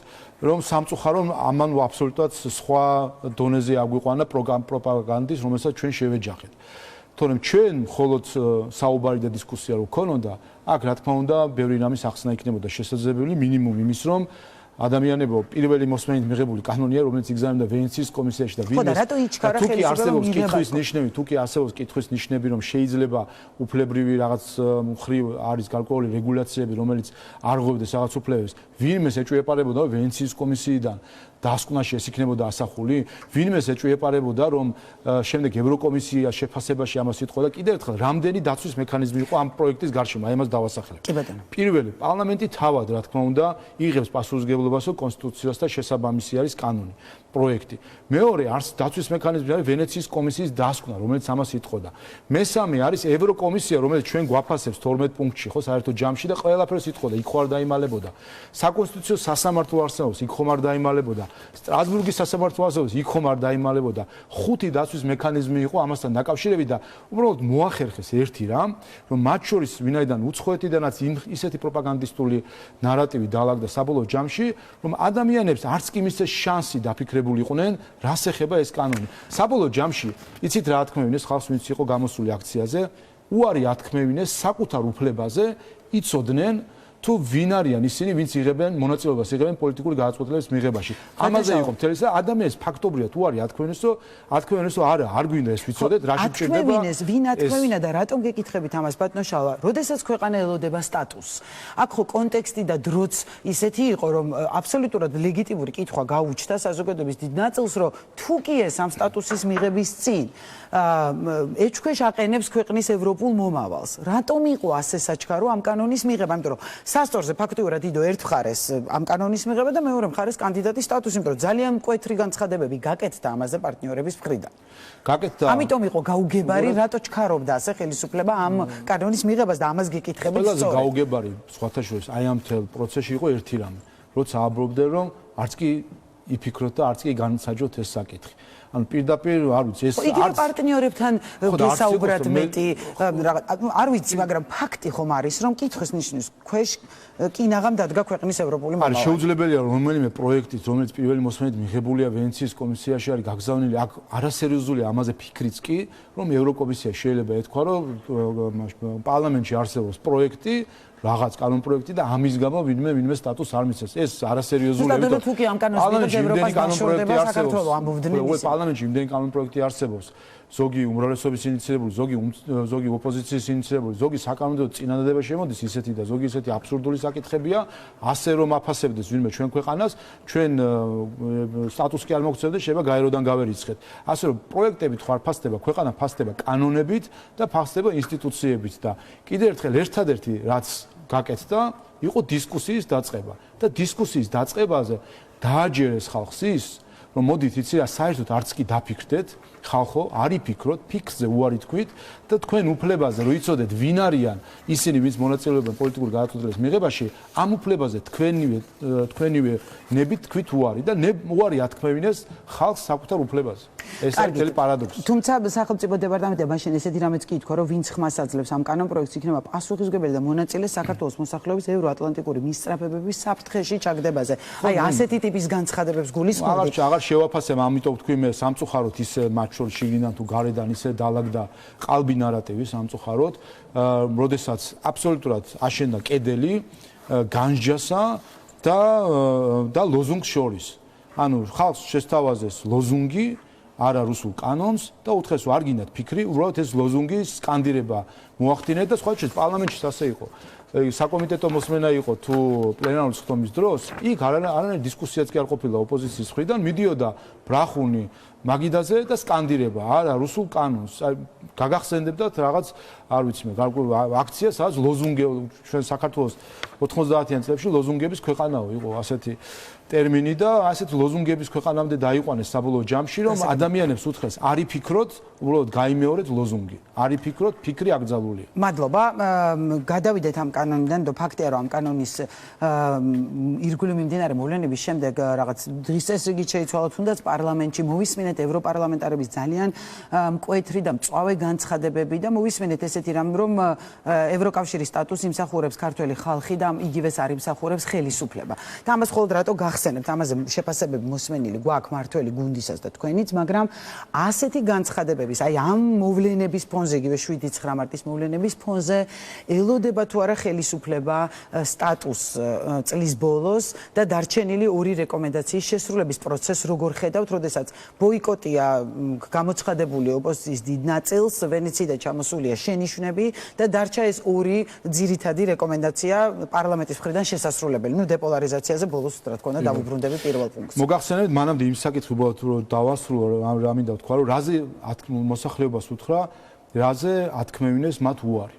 რომ სამწუხაროდ ამან აბსოლუტურად სხვა დონეზე აგვიყვანა პროპაგანდის რომელსაც ჩვენ შევეჯახეთ თორემ ჩვენ მხოლოდ საუბარი და დისკუსია რო ქონოდა აქ რა თქმა უნდა ბევრი რამის ახსნა იქნებოდა შესაძლებელი მინიმუმ იმის რომ ადამიანებო პირველი მოსმენით მიღებული კანონია რომელიც იგზავნებდა ვენეციის კომისიაში და ვინმე რატო იჩქარა ხელისუფლება კითხვის ნიშნები თუკი არსებობს კითხვის ნიშნები რომ შეიძლება უფლებრივი რაღაც მხრივ არის გარკვეული რეგულაციები რომელიც არ ღვევდეს რაღაც უფლებებს ვინმეს ეჭვიეპარებოდა ვენეციის კომისიიდან დასკვნაში ეს იქნებოდა ასახული ვინმეს ეჭვიეპარებოდა რომ შემდეგ ევროკომისია შეფასებაში ამას იტყოდა კიდევ ერთხელ რამდენი დაცვის მექანიზმი იყო ამ პროექტის გარშემო აი ამას დავასახელებ პირველი პარლამენტი თავად რა თქმა უნდა იღებს პასუხისმგებლობას რომ კონსტიტუციას და შესაბამისი არის კანონი პროექტი მეორე არც დაცვის მექანიზმი არის ვენეციის კომისიის დასკვნა რომელიც ამას იტყოდა მესამე არის ევროკომისია რომელიც ჩვენ გვაფასებს 12 პუნქტში ხო საერთო ჯამში და ყველაფერს იტყოდა იქ ხარ დაიმალებოდა საკონსტიტუციო სასამართლო არსებობს იქ ხომ არ დაიმალებოდა სტრასბურგის სასამართლო არსებობს იქ ხომ არ დაიმალებოდა ხუთი დაცვის მექანიზმი იყო ამასთან დაკავშირებით და უბრალოდ მოახერხეს ერთი რამ რომ მათ შორის ვინაიდან უცხოეთიდანაც ისეთი პროპაგანდისტული ნარატივი დაალაგდა საბოლოო ჯამში რომ ადამიანებს არც კი მისცეს შანსი დაფიქრებულ იყვნენ რას ეხება ეს კანონი საბოლოო ჯამში იცით რა ათქმევინეს ხალხს ვინც იყო გამოსული აქციაზე უარი ათქმევინეს საკუთარ უფლებაზე იცოდნენ თუ ვინ არიან ისინი ვინც იღებენ მონაწილეობას იღებენ პოლიტიკური გადაწყვეტილების მიღებაში ამაზე იყო მთელი და ადამიანის ფაქტობრივად უარი ათქმევინეს რომ არა არ გვინდა ეს ვიცოდეთ რაში მჭირდება ათქმევინეს ვინ ათქმევინა და რატომ გეკითხებით ამას ბატონო შალვა როდესაც ქვეყანა ელოდება სტატუსს აქ ხო კონტექსტი და დროც ისეთი იყო რომ აბსოლუტურად ლეგიტიმური კითხვა გაუჩნდა საზოგადოების დიდ ნაწილს რომ თუ კი ეს ამ სტატუსის მიღების წინ ეჭქვეშ აყენებს ქვეყნის ევროპულ მომავალს რატომ იყო ასე საჩქარო ამ კანონის მიღება იმიტომ რომ სასწორზე ფაქტიურად იდო ერთ მხარეს ამ კანონის მიღება და მეორე მხარეს კანდიდატის სტატუსი, იმიტომ რომ ძალიან მკვეთრი განცხადებები გაკეთდა ამაზე პარტნიორების მხრიდან. გაკეთდა. ამიტომ იყო გაუგებარი, რატო ჩქარობდა ასე ხელისუფლება ამ კანონის მიღებას და ამას გეკითხებით სწორად. ყველაზე გაუგებარი სხვათა შორის აი ამ მთელ პროცესში იყო ერთი რამე, როცა აბრობდნენ რომ არც კი იფიქროთ და არც კი განსაჯოთ ეს საკითხი. ანუ პირდაპირ არ ვიცი ეს არც პარტნიორებთან გესაუბრათ მეტი არ ვიცი მაგრამ ფაქტი ხომ არის რომ კითხვის ნიშნის ქვეშ კინაღამ დადგა ქვეყნის ევროპული მომავალი. არის შეუძლებელია რომ რომელიმე პროექტით რომელიც პირველი მოსმენით მიღებულია ვენეციის კომისიაში არის გაგზავნილი აქ არასერიოზულია ამაზე ფიქრიც კი რომ ევროკომისია შეიძლება ეთქვა რომ პარლამენტში არსებობს პროექტი რაღაც კანონპროექტი და ამის გამო ვინმე სტატუსს არ მისცეს. ეს არასერიოზულია. ზუსტად თუ კი ამ კანონს მიღებს ევროპას განშორდება საქართველოს ამბობდნენ ისე. პარლამენტში იმდენი კანონპროექტი არსებობს. ზოგი უმრავლესობის ინიციირებული, ზოგი ოპოზიციის ინიციირებული, ზოგი საკანონმდებლო წინადადება შემოდის ისეთი და ზოგი ისეთი აბსურდული საკითხებია, ასე რომ აფასებდეს ვინმე ჩვენ ქვეყანას, ჩვენ სტატუსს კი არ მოგცემდეს, შეიძლება გაეროდან გავერიცხეთ. ასე რომ პროექტებით ხარ ფასდება, ქვეყანა ფასდება კანონებით და ფასდება ინსტიტუციებით და კიდევ ერთხელ ერთადერთი რაც გაკეთდა, იყო დისკუსიის დაწყება და დისკუსიის დაწყებაზე დააჯერეს ხალხს ის რომ მოდით იცი რა საერთოდ არც კი დაფიქრდეთ ხალხო არ იფიქროთ ფიქრზე უარი თქვით და თქვენ უფლებაზე რომ იცოდეთ ვინ არიან ისინი ვინც მონაწილეობენ პოლიტიკურ გადაწყვეტილების მიღებაში ამ უფლებაზე თქვენივე ნებით თქვით უარი და უარი ათქმევინეს ხალხს საკუთარ უფლებაზე ეს არის მთელი პარადოქსი თუმცა სახელმწიფო დეპარტამენტი მაშინ ესეთი რამეც კი ითქვა რომ ვინც ხმას აძლევს ამ კანონპროექტს იქნება პასუხისმგებელი და მონაწილე საქართველოს მოსახლეობის ევროატლანტიკური მისწრაფებების საფრთხეში ჩაგდებაზე აი ასეთი ტიპის განცხადებებს გულისხმობთ აღარ შევაფასებ ამიტომ თქვი მე სამწუხაროდ ისე მათ შორის შიგნიდან თუ გარედან ისე დაალაგდა ყალბი ნარატივი სამწუხაროდ როდესაც აბსოლუტურად აშენდა კედელი განსჯასა და ლოზუნგს შორის ანუ ხალხს შესთავაზეს ლოზუნგი არა რუსულ კანონს და უთხრეს არ გინდათ ფიქრი უბრალოდ ეს ლოზუნგის სკანდირება მოახდინეთ და სხვა შეც პარლამენტში ასე იყო საკომიტეტო მოსმენა იყო თუ პლენარული სხდომის დროს იქ არანაირი დისკუსიაც კი არ ყოფილა ოპოზიციის მხრიდან მიდიოდა ბრახუნი მაგიდაზე და სკანდირება არა რუსულ კანონს აი გაგახსენდებდათ რაღაც არ ვიცი მე აქცია სადაც ლოზუნგი ჩვენ საქართველოს 90-იან წლებში ლოზუნგების ქვეყანაო იყო ასეთი ტერმინი და ასეთ ლოზუნგების ქვეყანამდე დაიყვანეს საბოლოო ჯამში რომ ადამიანებს უთხრეს არ იფიქროთ უბრალოდ გაიმეორეთ ლოზუნგი არ იფიქროთ ფიქრი აკრძალულია მადლობა გადავიდეთ ამ კანონიდან და ფაქტია რომ ამ კანონის ირგვლივ მიმდინარე მოვლენების შემდეგ რაღაც დღის წესრიგით შეიცვალა თუნდაც პარლამენტში მოვისმინეთ ევროპარლამენტარების ძალიან მკვეთრი და მწვავე განცხადებები და მოვისმინეთ ესეთი რამ რომ ევროკავშირის სტატუსს იმსახურებს ქართველი ხალხი და იგივეს არ იმსახურებს ხელისუფლება და ამას მხოლოდ რატო გახსენებთ ამაზე შეფასებები მოსმენილი გვაქვს მართველი გუნდისას და თქვენიც მაგრამ ასეთი განცხადებების აი ამ მოვლენების ფონზე იგივე 7-9 მარტის მოვლენების ფონზე ელოდება თუ არა ხელისუფლება სტატუსს წლის ბოლოს და დარჩენილი ორი რეკომენდაციის შესრულების პროცესს როგორ ხედავთ როდესაც ბოიკოტია გამოცხადებული ოპოზიციის დიდ ნაწილს ვენეციიდან ჩამოსულია შენიშვნები და დარჩა ეს ორი ძირითადი რეკომენდაცია პარლამენტის მხრიდან შესასრულებელი ნუ დეპოლარიზაციაზე ბოლოს რა თქმა უნდა დავუბრუნდები პირველ პუნქტს მოგახსენებთ მანამდე იმ საკითხი რომ დავასრულო რა მინდა ვთქვა რომ რაზე მოსახლეობას უთხრა რაზე ათქმევინეს მათ უარი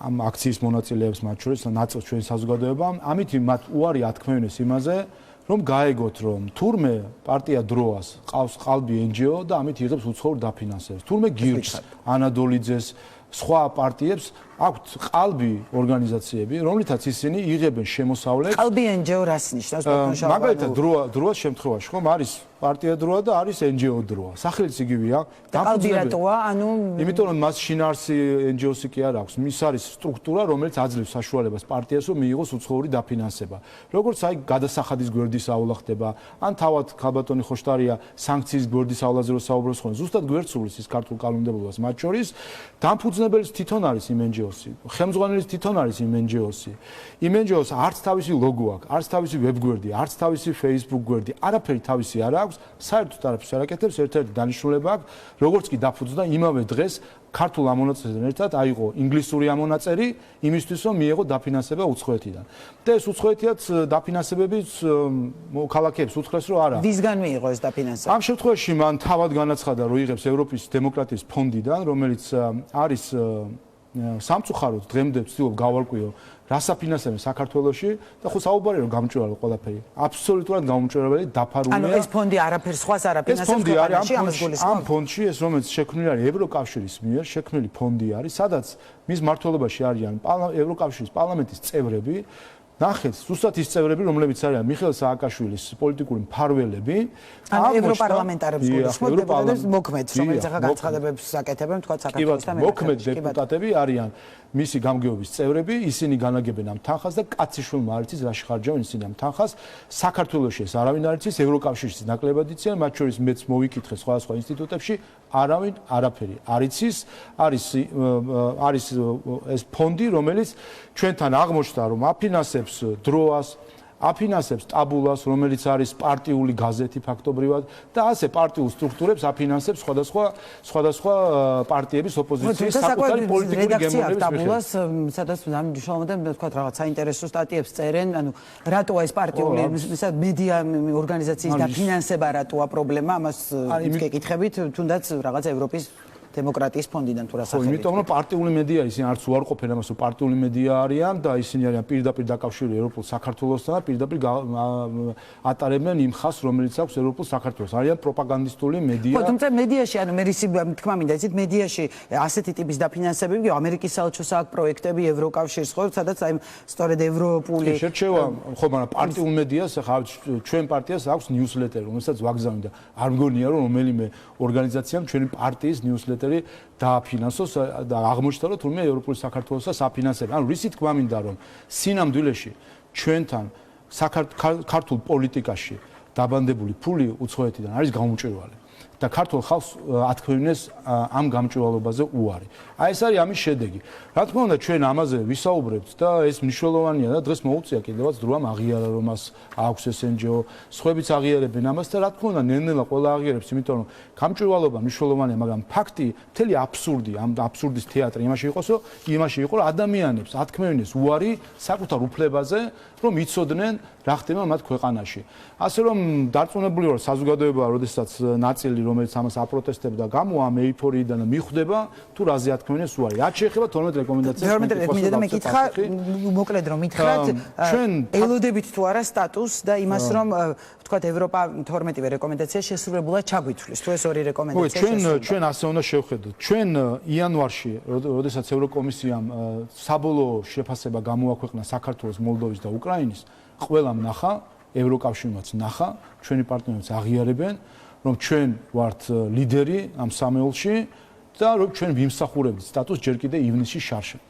ამ აქციის მონაწილეებს მათ შორის ნაწილს ჩვენ საზოგადოებამ ამით მათ უარი ათქმევინეს იმაზე რომ გაეგოთ რომ თურმე პარტია დროას ყავს ყალბი NGO და ამით იღებს უცხოურ დაფინანსებას თურმე გირჩს ანადოლიძეს სხვა პარტიებს აქვთ ყალბი ორგანიზაციები რომლითაც ისინი იღებენ შემოსავლებს ყალბი NGO რას ნიშნავს მაგალითად დროას შემთხვევაში ხომ არის პარტია დროა და არის NGO დროა სახელიც იგივეა ყალბი რატოა ანუ იმიტომ რომ მას შინაარსი NGO-სი კი არ აქვს მის არის სტრუქტურა რომელიც აძლევს საშუალებას პარტიას რომ მიიღოს უცხოური დაფინანსება როგორც აი გადასახადის გვერდის ავლა ხდება ან თავად ქალბატონი ხოშტარია სანქციის გვერდისავლაზე რო საუბრობს ხოლმე ზუსტად გვერდსულის ის ქართულ კანონმდებლობას მათ შორის დამფუძნებელიც თვითონ არის იმ NGO-სი ხელმძღვანელის თვითონ არის იმ NGO-სი იმ NGO-ს არც თავისი ლოგო აქვს არც თავისი ვებგვერდი არც თავისი Facebook გვერდი არაფერი თავისი არ აქვს საერთოდ არაფერს არ აკეთებს ერთ-ერთი დანიშნულება აქვს როგორც კი დაფუძნდა იმავე დღეს ქართულ ამონაწერთან ერთად აიღო ინგლისური ამონაწერი იმისთვის რომ მიეღო დაფინანსება უცხოეთიდან და ეს უცხოეთიაც დაფინანსებებიც ქალაქებს უთხრეს რომ არა ვისგან მიიღო ეს დაფინანსება ამ შემთხვევაში მან თავად განაცხადა რომ იღებს ევროპის დემოკრატიის ფონდიდან რომელიც არის სამწუხაროდ დღემდე ვცდილობ გავარკვიო რას აფინანსებენ საქართველოში და ხო საუბარია რომ გამჭვირვალე ყველაფერი აბსოლუტურად გამჭვირვალე დაფარულია ანუ ეს ფონდი არაფერს სხვას არ აფინანსებს ქვეყანაში ამას გულისხმობ ამ ფონდში ეს რომელიც შექმნილი არის ევროკავშირის მიერ შექმნილი ფონდი არის სადაც მის მმართველობაში არიან ევროკავშირის პარლამენტის წევრები ნახეთ, ზუსტად ის წევრები, რომლებიც არიან მიხეილ სააკაშვილის პოლიტიკური მფარველები, ევროპარლამენტარებს გულისხმობ დეპუტატებს მოქმედს, რომელიც ახლა განცხადებებს აკეთებენ, თქვა საქართველოს და მოქმედ დეპუტატები არიან მისი გამგეობის წევრები, ისინი განაგებენ ამ თანხას და კაციშვილმა არ იცის რაში ხარჯავენ ისინი ამ თანხას. საქართველოში ეს არავინ არ იცის, ევროკავშირში ნაკლებად იციან, მათ შორის მეც მოვიკითხე სხვადასხვა ინსტიტუტებში, არავინ არაფერი არ იცის. არის ეს ფონდი, რომელიც ჩვენთან აღმოჩნდა, რომ აფინანსებს დროას, აფინანსებს ტაბულას, რომელიც არის პარტიული გაზეთი ფაქტობრივად და ასე პარტიულ სტრუქტურებს აფინანსებს სხვადასხვა პარტიების ოპოზიციის საკუთარი პოლიტიკური გემოვნების ტაბულას, სადაც მნიშვნელოვანი თქვა რაღაც საინტერესო სტატიებს წერენ, ანუ რატოა ეს პარტიული მედია ორგანიზაციის დაფინანსება რატოა პრობლემა, ამას გეკითხებით, თუნდაც რაღაც ევროპის დემოკრატიის ფონდიდან თუ რა სახელი. იმიტომ რომ პარტიული მედია ისინი არც უარყოფენ ამას, რომ პარტიული მედია არიან და ისინი არიან პირდაპირ დაკავშირებული ევროპულ საქართველოსთან და პირდაპირ ატარებენ იმ ხაზს, რომელიც აქვს ევროპულ საქართველოს. არიან პროპაგანდისტული მედია. ხო, თუმცა მედიაში, ანუ მე თქმა მინდა, იცით, მედიაში ასეთი ტიპის დაფინანსებები, ამერიკის საელჩოს აქვს პროექტები, ევროკავშირს ხო, სადაც აი სწორედ ევროპული შერჩევა, ხო, მაგრამ პარტიულ მედიას ახლა ჩვენ პარტიას აქვს ნიუსლეტერი, რომელსაც ვაგზავნი და არ მგონია რომ რომელიმე ორგანიზაციამ ჩვენი პარტიის ნიუსლეტერი დააფინანსოს და აღმოჩნდა რომ თურმე ევროპული საქართველოსას აფინანსებენ. ანუ რისი თქმა მინდა რომ სინამდვილეში ჩვენთან ქართულ პოლიტიკაში დაბანდებული ფული უცხოეთიდან არის გამომჭვირვალე და ქართულ ხალხს ათქმევინეს ამ გამჭვირვალობაზე უარი. აი ეს არის ამის შედეგი. რა თქმა უნდა ჩვენ ამაზე ვისაუბრებთ და ეს მნიშვნელოვანია და დღეს მოუწია კიდევაც დრო ამ აღიარა რომ მას აქვს ეს NGO, სხვაებიც აღიარებენ ამას და რა თქმა უნდა ნელ-ნელა ყველა აღიარებს, იმიტომ რომ გამჭვირვალობა მნიშვნელოვანია, მაგრამ ფაქტი, მთელი აბსურდი, ამ აბსურდის თეატრი იმაში იყო, რომ ადამიანებს ათქმევინეს უარი საკუთარ უფლებაზე, რომ იცოდნენ რა ხდება მათ ქვეყანაში. ასე რომ დარწმუნებული ვარ საზოგადოება, როდესაც ნაწილი რომელიც ამას აპროტესტებდა, გამოვა ამ ეიფორიიდან და მიხვდება თუ რაზე ათქმევინეს უარი. რაც შეეხება 12 რეკომენდაციას. 12 და მეკითხა, მოკლედ რომ მითხრათ, ჩვენ ელოდებით თუ არა სტატუსს და იმას რომ ვთქვათ ევროპა 12-ვე რეკომენდაცია შესრულებულად ჩაგვითვლის. თუ ეს ორი რეკომენდაცია შესრულდა. ჩვენ ასე უნდა შევხედოთ. ჩვენ იანვარში, როდესაც ევროკომისიამ საბოლოო შეფასება გამოაქვეყნა საქართველოს, მოლდოვის და უკრაინის, ყველამ ნახა, ევროკავშირმაც ნახა, ჩვენი პარტნიორებიც აღიარებენ, რომ ჩვენ ვართ ლიდერი ამ სამეულში და რომ ჩვენ ვიმსახურებთ სტატუსს ჯერ კიდე ივნისში შარშან.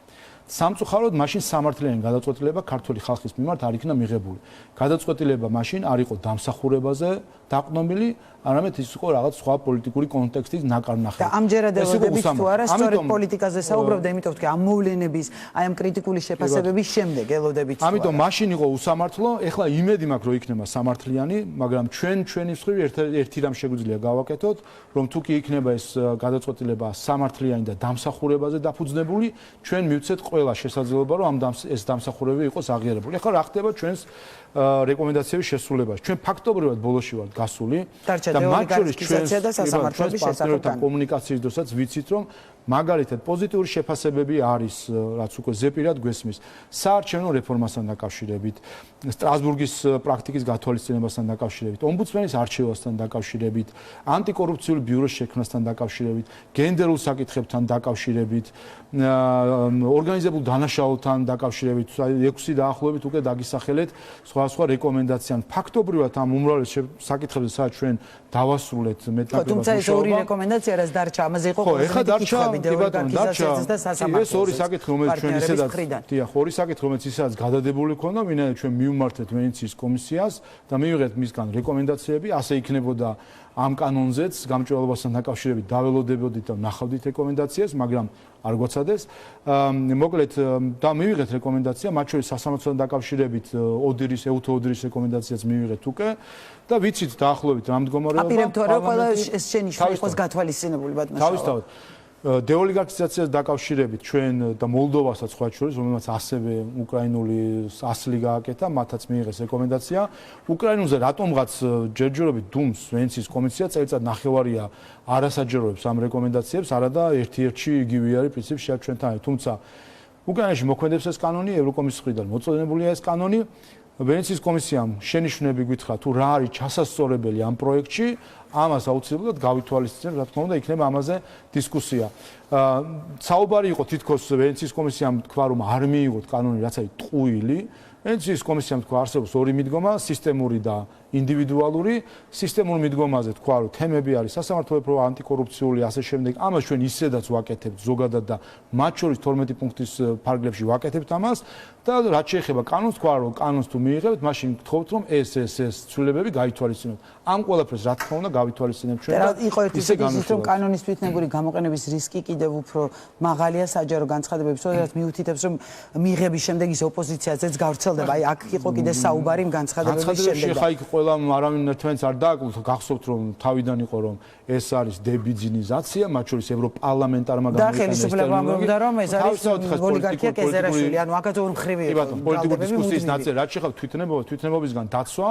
სამწუხაროდ მაშინ სამართლიანი გადაწყვეტილება ქართული ხალხის მიმართ არ იქნა მიღებული. გადაწყვეტილება მაშინ არ იყო დამსახურებაზე დაყრდნობილი, არამედ ის იყო რაღაც სხვა პოლიტიკური კონტექსტის ნაკარნახევი. და ამჯერად ელოდებით თუ არა სწორედ პოლიტიკაზე საუბრობდა, იმიტომ ვთქვი, ამ მოვლენების, აი ამ კრიტიკული შეფასებების შემდეგ ელოდებით. ამიტომ მაშინ იყო უსამართლო, ეხლა იმედი მაქვს, რომ იქნება სამართლიანი, მაგრამ ჩვენი მხრივ ერთი რამ შეგვიძლია გავაკეთოთ, რომ თუ კი იქნება ეს გადაწყვეტილება სამართლიანი და დამსახურებაზე დაფუძნებული, ჩვენ მივცეთ ყველა შესაძლებლობა, რომ ეს დამსახურებები იყოს აღიარებული. ეხლა რა ხდება ჩვენს რეკომენდაციების შესრულებაში? ჩვენ ფაქტობრივად ბოლოში ვართ გასული და მათ შორის ჩვენს სასამართლოების შესახებ კომუნიკაციის დროსაც ვიცით, რომ მაგალითად პოზიტიური შეფასებები არის, რაც უკვე ზეპირად გვესმის, საარჩევნო რეფორმასთან დაკავშირებით, სტრასბურგის პრაქტიკის გათვალისწინებასთან დაკავშირებით, ომბუდსმენის არჩევასთან დაკავშირებით, ანტიკორუფციული ბიუროს შექმნასთან დაკავშირებით, გენდერულ საკითხებთან დაკავშირებით, ორგანიზებულ დანაშაულთან დაკავშირებით, 6 დაახლოებით უკვე დაგისახელეთ სხვა რეკომენდაციამ. ფაქტობრივად ამ უმრავლეს საკითხებზე სადაც ჩვენ დავასრულეთ მეტნაკლებად. თუმცა ეს ორი რეკომენდაცია რაც დარჩა, ამაზე იყო ეს ორი საკითხი, რომელიც ჩვენ ისედაც ორი საკითხი, რომელიც ისედაც გადადებული ქონდა, ვინაიდან ჩვენ მივმართეთ ვენეციის კომისიას და მივიღეთ მისგან რეკომენდაციები, ასე იქნებოდა ამ კანონზეც გამჭვირვალობასთან დაკავშირებით დაველოდებოდით და ნახავდით რეკომენდაციას, მაგრამ არ გვაცადეს. მოკლედ და მივიღეთ რეკომენდაცია, მათ შორის სასამართლოსთან დაკავშირებით ოდირის რეკომენდაციაც მივიღეთ უკვე და ვიცით დაახლოებით რა მდგომარეობა. აპირებთ რა ყველა ეს შენიშვნა იყოს გათვალისწინებული ბატონო. თავისთავად. დეოლიგარქიზაციას დაკავშირებით ჩვენ და მოლდოვასაც სხვა შორის, რომელმაც ასევე უკრაინული ასლი გააკეთა, მათაც მიიღეს რეკომენდაცია. უკრაინულზე რატომღაც ჯერჯერობით დუმს ვენეციის კომისია წელიწად ნახევარია არასაჯეროებს ამ რეკომენდაციებს, არადა ერთ-ერთი იგივე არის პრინციპში ჩვენთან. თუმცა უკრაინაში მოქმედებს ეს კანონი, ევროკომისიის მხრიდან მოწოდებულია ეს კანონი. ვენეციის კომისიამ შენიშვნები გითხრა თუ რა არის ჩასასწორებელი ამ პროექტში, ამას აუცილებლად გავითვალისწინებთ, რა თქმა უნდა, იქნება ამაზე დისკუსია. საუბარი იყო თითქოს ვენეციის კომისიამ თქვა, რომ არ მიიღოთ კანონი, რაც არის ტყუილი ვენეციის კომისიამ თქვა არსებობს ორი მიდგომა, სისტემური და ინდივიდუალური. სისტემურ მიდგომაზე თქვა, რომ თემები არის სასამართლოებრივი, ანტიკორუფციული, ასე შემდეგ. ამას ჩვენ ისედაც ვაკეთებთ ზოგადად და მათ შორის 12 პუნქტის ფარგლებში ვაკეთებთ ამას და რაც შეეხება კანონს, თქვა, რომ კანონს თუ მიიღებთ, მაშინ გთხოვთ, რომ ეს ცვლილებები გაითვალისწინოთ. ამ ყველაფერს რა თქმა უნდა გავითვალისწინებთ ჩვენ და იყო ერთი ის რომ კანონის თვითნებური გამოყენების რისკი კიდევ უფრო მაღალია საჯარო განცხადებების, როდესაც მიუთითებს, რომ მიღების შემდეგ ის ოპოზიციაზეც გავრცელდება. აი აქ იყო კიდე საუბარი განცხადებების შემდეგ. ხა იქ ყველა არავინ ერთმანეთს არ დააკლოთ, გახსოვთ რომ თავიდან იყო რომ ეს არის დებიძინიზაცია, მათ შორის ევროპარლამენტარმა და ხელისუფლება ამბობდა რომ ეს არის ოლიგარქია კეზერაშვილი, ანუ აქაც ორ მხრივი იყო. პოლიტიკური დისკუსიის ნაწილი, რაც შეეხება თვითნებობისგან დაცვა,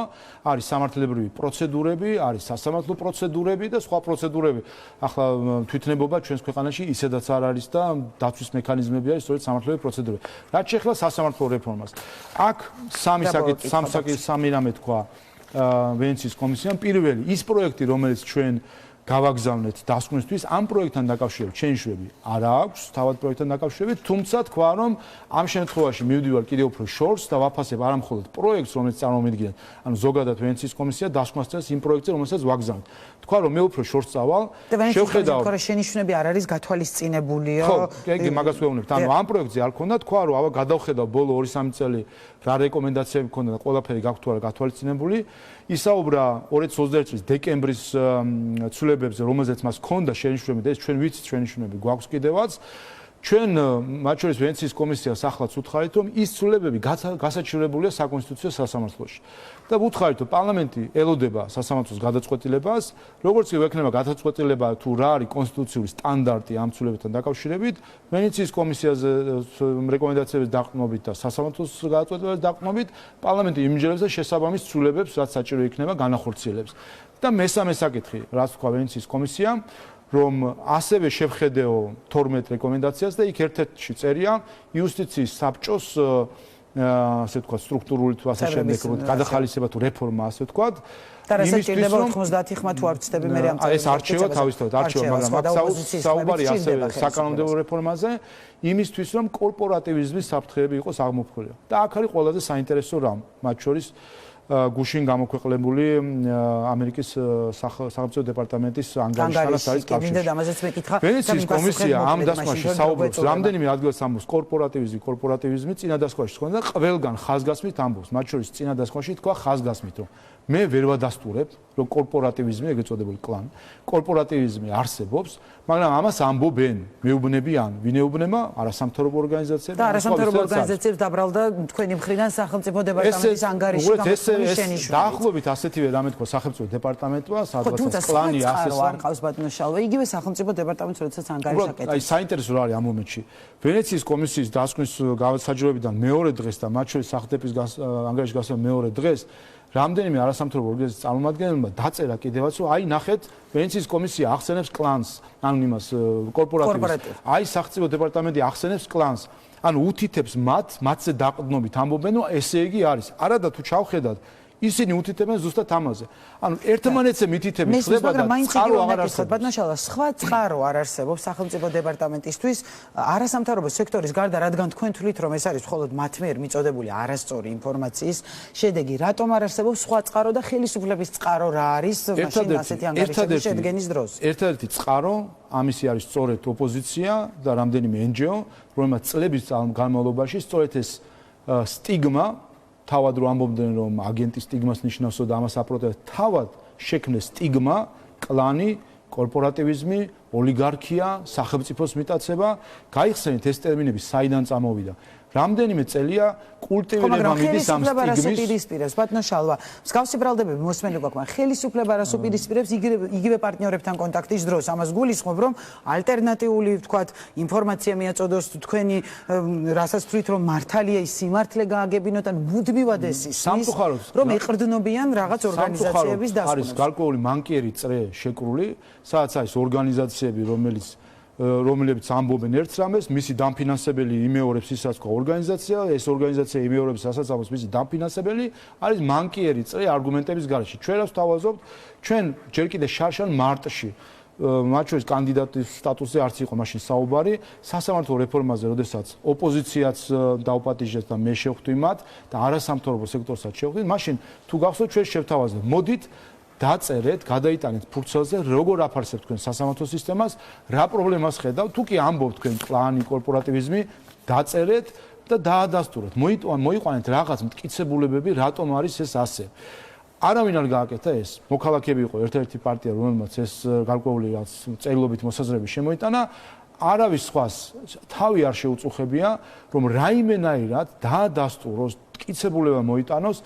არის სამართლებრივი პროცედურები, არის სასამართლო პროცედურები და სხვა პროცედურები. ახლა თვითნებობა ჩვენს ქვეყანაში ისედაც არ არის და დაცვის მექანიზმები არის სწორედ სამართლებრივი პროცედურები. რაც შეეხება სასამართლო რეფორმას. აქ სამი რამე თქვა ვენეციის კომისიამ. პირველი, ის პროექტი, რომელიც ჩვენ გავაგზავნეთ დასკვნისთვის, ამ პროექტთან დაკავშირებით შენიშვნები არ აქვს, თავად პროექტთან დაკავშირებით, თუმცა თქვა, რომ ამ შემთხვევაში მივდივარ კიდევ უფრო შორს და ვაფასებ არა მხოლოდ პროექტს, რომელიც წარმომიდგენთ, ანუ ზოგადად ვენეციის კომისია დასკვნას წელს იმ პროექტზე, რომელსაც ვაგზავნეთ. თქვა, რომ მე უფრო შორს წავალ, შევხედავ, რომ შენიშვნები არ არის გათვალისწინებულიო. ხო, ეგ მაგას ვეუბნებთ. ანუ ამ პროექტზე არ ქონდა, თქვა, რომ აბა გადავხედავ ბოლო 2-3 წელი რა რეკომენდაციები ქონდა და ყველაფერი გაქვთ თუ არა გათვალისწინებული. ისაუბრა 2021 წლის დეკემბრის ცვლილებებზე, რომელზეც მას ქონდა შენიშვნები და ეს ჩვენ ვიცით შენიშვნები გვაქვს კიდევაც. ჩვენ მათ შორის ვენეციის კომისიას ახლაც უთხარით, რომ ის ცვლილებები გასაჩივრებულია საკონსტიტუციო სასამართლოში. და ვუთხარით, რომ პარლამენტი ელოდება სასამართლოს გადაწყვეტილებას, როგორც კი ვექნება გადაწყვეტილება თუ რა არის კონსტიტუციური სტანდარტი ამ ცვლილებებთან დაკავშირებით, ვენეციის კომისიაზე რეკომენდაციების დაყრდნობით და სასამართლოს გადაწყვეტილების დაყრდნობით, პარლამენტი იმჯერებს და შესაბამის ცვლილებებს, რაც საჭირო იქნება, განახორციელებს. და მესამე საკითხი, რაც თქვა ვენეციის კომისიამ, რომ ასევე შევხედეო 12 რეკომენდაციას და იქ ერთ-ერთში წერია იუსტიციის საბჭოს ასე ვთქვათ სტრუქტურული თუ ასე შემდეგ გადახალისება თუ რეფორმა ასე ვთქვათ და რასაც ჭირდება 90 ხმა თუ არ ვწდები მე ამ ეს არჩევა თავისთავად არჩევა მაგრამ აქ საუბარი ასევე საკანონმდებლო რეფორმაზე იმისთვის რომ კორპორატივიზმის საფრთხეები იყოს აღმოფხვრილი და აქ არის ყველაზე საინტერესო რამ მათ შორის გუშინ გამოქვეყნებული ამერიკის სახელმწიფო დეპარტამენტის ანგარიშთანაც არის კავშირი. ვენეციის კომისია ამ დასკვნაში საუბრობს რამდენიმე ადგილას ამბობს კორპორატივიზმი წინა დასკვნაში თქვა და ყველგან ხაზგასმით ამბობს. მათ შორის წინა დასკვნაში თქვა ხაზგასმით, რომ მე ვერ ვადასტურებ, რომ კორპორატივიზმი, ეგრეთ წოდებული კლანი, კორპორატივიზმი არსებობს, მაგრამ ამას ამბობენ, მეუბნებიან, ვინ ეუბნება? არასამთავრობო ორგანიზაციები. და არასამთავრობო ორგანიზაციებს დაბრალდა თქვენი მხრიდან სახელმწიფო დეპარტამენტის ანგარიში გამოქვეყნების შენიშვნებით. დაახლოებით ასეთივე რამე თქვა სახელმწიფო დეპარტამენტმა, სადღაც კლანი ასეც არ ყავს ბატონო შალვა. იგივე სახელმწიფო დეპარტამენტს როდესაც ანგარიში აკეთებს. აი საინტერესო რა არის ამ მომენტში. ვენეციის კომისიის დასკვნის გადასაჯდომებიდან მეორე დღეს და მათ შორის სახელმწიფოს ანგარიშის გასვლა მეორე დღეს რამდენიმე არასამთავრობო ორგანიზაციის წარმომადგენლებმა დაწერა კიდევაც, რომ აი ნახეთ, ვენეციის კომისია ახსენებს კლანს, ანუ იმას კორპორატივს. აი სახელმწიფო დეპარტამენტი ახსენებს კლანს. ანუ უთითებს მათზე დაყრდნობით ამბობენ, რომ ესე იგი არის. არადა თუ ჩავხედათ ისინი უთითებენ ზუსტად ამაზე. ანუ ერთმანეთზე მითითებით ხდება და წყარო აღარ არსებობს. ბატონო, სხვა წყარო არ არსებობს სახელმწიფო დეპარტამენტისთვის არასამთავრობო სექტორის გარდა, რადგან თქვენ თვლით, რომ ეს არის მხოლოდ მათ მიერ მიწოდებული არასწორი ინფორმაციის შედეგი. რატომ არ არსებობს სხვა წყარო და ხელისუფლების წყარო რა არის მაშინ ასეთი ანგარიშების შედგენის დროს? ერთადერთი წყარო ამისი არის სწორედ ოპოზიცია და რამდენიმე NGO, რომელმაც წლების განმავლობაში სწორედ ეს სტიგმა თავად რომ ამბობდნენ რომ აგენტის სტიგმას ნიშნავსო და ამას აპროტესტ თავად შექმნეს სტიგმა, კლანი, კორპორატივიზმი, ოლიგარქია, სახელმწიფოს მიტაცება, გაიხსენეთ ეს ტერმინები საიდან წამოვიდა. რამდენიმე წელია კულტივირება მიდის ამ სტიგმის. ბატონო შალვა, მსგავსი ბრალდებები მოსმენილი გვაქვს, ხელისუფლება რას უპირისპირებს იგივე პარტნიორებთან კონტაქტის დროს. ამას გულისხმობ, რომ ალტერნატიული, ვთქვათ, ინფორმაცია მიაწოდოს თქვენი, რასაც თვლით, რომ მართალია ის სიმართლე გააგებინოთ, ან მუდმივად ეს ისმის, რომ ეყრდნობიან რაღაც ორგანიზაციების დასკვნას. არის გარკვეული მანკიერი წრე შეკრული, სადაც არის ორგანიზაციები, რომლებიც ამბობენ ერთ რამეს, მისი დამფინანსებელი იმეორებს ისაც თქვა ორგანიზაცია, ეს ორგანიზაცია იმეორებს რასაც ამბობს მისი დამფინანსებელი, არის მანკიერი წრე არგუმენტების გარეშე. ჩვენ რას ვთავაზობთ? ჩვენ ჯერ კიდე შარშან მარტში მათ შორის კანდიდატის სტატუსზე არც იყო მაშინ საუბარი სასამართლო რეფორმაზე, როდესაც ოპოზიციაც დაუპატიჟეს და მე შევხვდი მათ და არასამთავრობო სექტორსაც შევხვდით, მაშინ თუ გახსოვთ ჩვენ შევთავაზეთ, მოდით დაწერეთ, გადაიტანეთ ფურცელზე, როგორ აფარსებთ თქვენ სასამართლო სისტემას, რა პრობლემას ხედავთ, თუ კი ამბობთ თქვენ კლანი, კორპორატივიზმი, დაწერეთ და დაადასტუროთ. მოიყვანეთ რაღაც მტკიცებულებები, რატომ არის ეს ასე. არავინ არ გააკეთა ეს. მოქალაქეები იყო ერთ-ერთი პარტია, რომელმაც ეს გარკვეული რაც წერილობით მოსაზრები შემოიტანა. არავის სხვას თავი არ შეუწუხებია, რომ რაიმენაირად დაადასტუროს, მტკიცებულება მოიტანოს.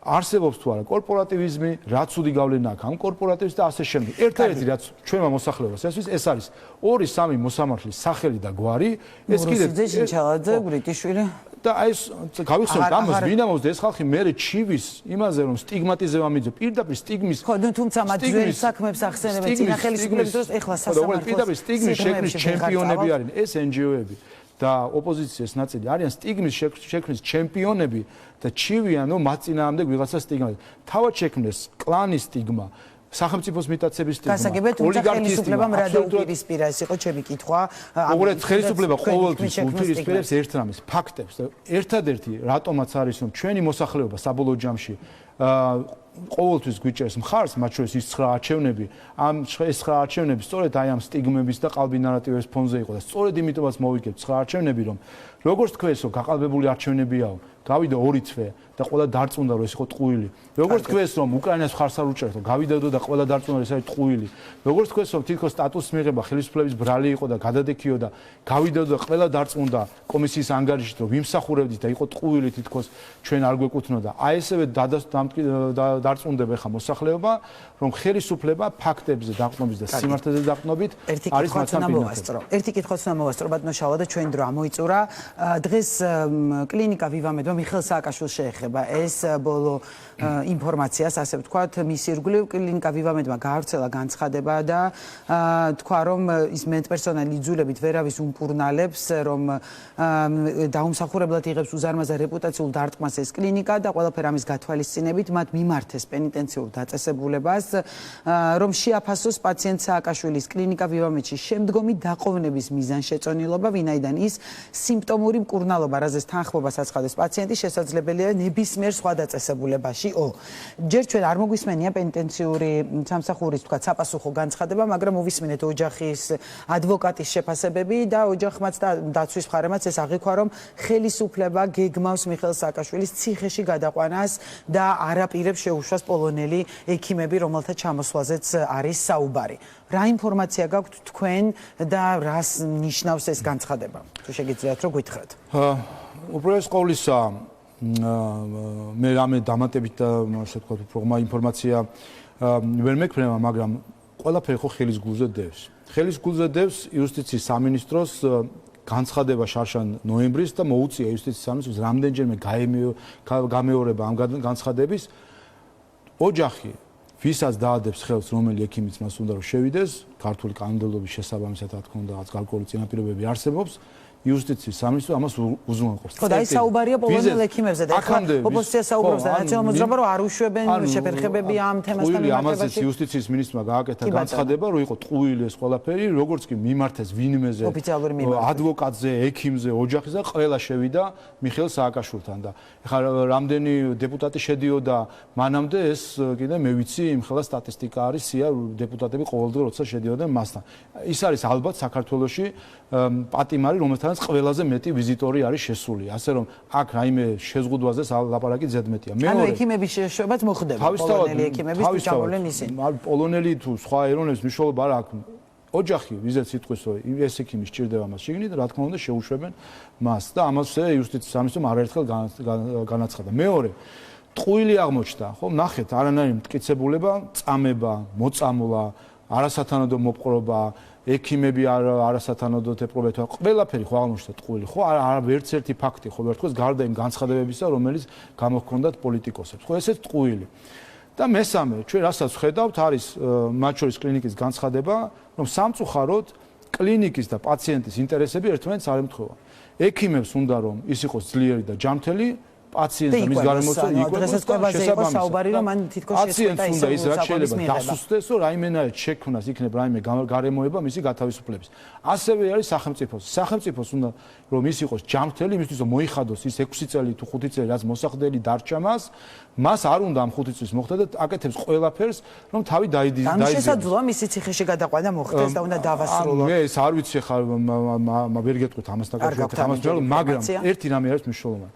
არსებობს თუ არა კორპორატივიზმი, რა ცუდი გავლენა აქვს ამ კორპორატივს და ასე შემდეგ. ერთ-ერთი რაც ჩვენმა მოსახლეობას ესვის, ეს არის 2-3 მოსამართლის სახელი და გვარი, ეს კიდე ჩინჩალაძე, ბრიტიშვილი და აი ეს გავიხსენოთ ამას, ვინ ამბობს ეს ხალხი მერე ჩივის იმაზე რომ სტიგმატიზება მიძო, პირდაპირ სტიგმის ხო, თუმცა მათ ძველ საქმებს ახსენებენ წინა ხელისუფლების დროს, ეხლა სასამართლოს პირდაპირ სტიგმის შექმნის ჩემპიონები არიან ეს NGO-ები. და ოპოზიციის ნაწილი არიან სტიგმის შექმნის ჩემპიონები და ჩივიან, რომ მათ წინააღმდეგ ვიღაცა სტიგმა. თავად შექმნეს კლანის სტიგმა, სახელმწიფოს მიტაცების სტიგმა, ოლიგარქიის სტიგმა, რა დაუპირისპირა, ეს იყო ჩემი კითხვა. უბრალოდ ხელისუფლება ყოველთვის უპირისპირებს ერთ რამეს, ფაქტებს. ერთადერთი რატომაც არის, რომ ჩვენი მოსახლეობა საბოლოო ჯამში ყოველთვის გვიჭერს მხარს, მათ შორის ის 9 არჩევნები, ეს 9 არჩევნები სწორედ აი ამ სტიგმების და ყალბი ნარატივების ფონზე იყო და სწორედ იმიტომაც მოვიგებთ 9 არჩევნები, რომ როგორც თქვენს, რომ გაყალბებული არჩევნებიაო, გავიდა 2 თვე და ყველა დარწმუნდა, რომ ეს იყო ტყუილი. როგორც თქვენს, რომ უკრაინას მხარს არ უჭერთ, გავიდაო და ყველა დარწმუნდა, რომ ეს არის ტყუილი. როგორც თქვენს, რომ თითქოს სტატუსის მიღება ხელისუფლების ბრალი იყო და გადადექიო და გავიდაო და ყველა დარწმუნდა კომისიის ანგარიშით, რომ ვიმსახურებდით და იყო ტყუილი თითქოს ჩვენ არ გვეკუთვნოდა. აი ესევე დარწმუნდება ხა მოსახლეობა, რომ ხელისუფლება ფაქტებზე დაყრდნობით და სიმართლეზე დაყრდნობით არის მათთან პინაკი. ერთი კითხვაც უნდა მოვასწრო, ბატონო შალვა და ჩვენ დრო ამოიწურა. დღეს კლინიკა ვივამედმა მიხეილ სააკაშვილს შეეხება ეს ბოლო ინფორმაციას, ასე ვთქვათ, მის ირგვლივ კლინიკა ვივამედმა გაავრცელა განცხადება და თქვა, რომ ის მედპერსონალი იძულებით ვერავის უმკურნალებს, რომ დაუმსახურებლად იღებს უზარმაზარ რეპუტაციულ დარტყმას ეს კლინიკა და ყველაფერი ამის გათვალისწინებით მათ მიმართეს პენიტენციურ დაწესებულებას, რომ შეაფასოს პაციენტ სააკაშვილის კლინიკა ვივამედში შემდგომი დაყოვნების მიზანშეწონილობა, ვინაიდან ის სიმპტომური მკურნალობა, რაზეც თანხმობას აცხადეს პაციენტი, შესაძლებელია ნებისმიერ სხვა დაწესებულებაში. ჯერ ჩვენ არ მოგვისმენია პენიტენციური სამსახურის თქვა საპასუხო განცხადება, მაგრამ მოვისმინეთ ოჯახის ადვოკატის შეფასებები და ოჯახმაც და დაცვის მხარემაც ეს აღიქვა, რომ ხელისუფლება გეგმავს მიხეილ სააკაშვილის ციხეში გადაყვანას და არაპირებს შეუშვას პოლონელი ექიმები, რომელთა ჩამოსვლაზეც არის საუბარი. რა ინფორმაცია გაქვთ თქვენ და რას ნიშნავს ეს განცხადება? თუ შეგიძლიათ რომ გითხრათ. უპირველეს ყოვლისა მე რამე დამატებით და ასე ვთქვათ, უფრო ინფორმაცია ვერ მექნება, მაგრამ ყველაფერი ხო ხელის გულზე დევს. ხელის გულზე დევს იუსტიციის სამინისტროს განცხადება შარშან ნოემბრის და მოუწია იუსტიციის სამინისტროს რამდენჯერმე გამეორება ამ განცხადების. ოჯახი ვისაც დაადებს ხელს, რომელი ექიმიც მას უნდა რომ შევიდეს, ქართული კანონმდებლობის შესაბამისად, რა თქმა უნდა, რაღაც გარკვეული წინაპირობები არსებობს. იუსტიციის სამინისტრო ამას უზრუნველყოფს. ხო და ის საუბარია პოლონელ ექიმებზე და ახლა ოპოზიცია საუბრობს და ნაციონალურ მოძრაობა რომ არ უშვებენ შეფერხებები ამ თემასთან მიმართებაში. ამაზეც იუსტიციის მინისტრმა გააკეთა განცხადება, რომ იყო ტყუილი ეს ყველაფერი, როგორც კი მიმართეს ვინმეზე ადვოკატზე, ექიმზე, ოჯახზე და ყველა შევიდა მიხეილ სააკაშვილთან და ეხლა რამდენი დეპუტატი შედიოდა მანამდე ეს კიდე მე ვიცი, იმხელა სტატისტიკა არის, სია დეპუტატები ყოველდღე როცა შედიოდნენ მასთან. ის არის ალბათ საქართველოში პატიმარი, რომელთანაც ყველაზე მეტი ვიზიტორი არის შესული. ასე რომ აქ რაიმე შეზღუდვაზე ლაპარაკი ზედმეტია. ანუ ექიმების შეშვებაც მოხდება, პოლონელი ექიმების თუ ჩამოვლენ ისინი. პოლონელი თუ სხვა ეროვნების მნიშვნელობა არ აქვს. ოჯახი ვიზეთ სიტყვის რომ ეს ექიმი სჭირდება მას შიგნით, რა თქმა უნდა შეუშვებენ მას და ამასე იუსტიციის სამინისტრომ არაერთხელ განაცხადა. მეორე ტყუილი აღმოჩნდა, ხო, ნახეთ, არანაირი მტკიცებულება, წამება, მოწამვლა, არასათანადო მოპყრობა, ექიმები არასათანადოდ ეპყრობათ, ყველაფერი ხო აღმოჩნდა ტყუილი, ხო, ვერც ერთი ფაქტი ხო ვერ თქოს გარდა იმ განცხადებებისა, რომელიც გამოჰქონდათ პოლიტიკოსებს. ხო, ესეც ტყუილი. და მესამე, ჩვენ რასაც ხედავთ, არის მათ შორის კლინიკის განცხადება, რომ სამწუხაროდ კლინიკის და პაციენტის ინტერესები ერთმანეთს არ ემთხვევა. ექიმებს უნდა რომ ის იყოს ძლიერი და ჯანმრთელი, პაციენტს და მის გარემოცვალებას იკვებოს. დღესაც კვებაზე იყო საუბარი, რომ მან თითქოს პაციენტს უნდა ის რაც შეიძლება დასუსტდეს, რომ რაიმენაირად შექმნას იქნებ რაიმე გარემოება მისი გათავისუფლების. ასევე არის სახელმწიფოს. სახელმწიფოს უნდა რომ ის იყოს ჯანმრთელი, იმისთვის რომ მოიხადოს ის 6 წელი თუ 5 წელი რაც მოსახლეელი დარჩა მას არ უნდა ამ 5 წლის მოხდა და აკეთებს ყველაფერს, რომ თავი დაიძიოს. ამ შესაძლოა მისი ციხეში გადაყვანა მოხდეს და უნდა დავასრულოს. მე ეს არ ვიცი ხარ ვერ გეტყვით ამას დაკავშირებით, მაგრამ ერთი რამე არის მნიშვნელოვანი.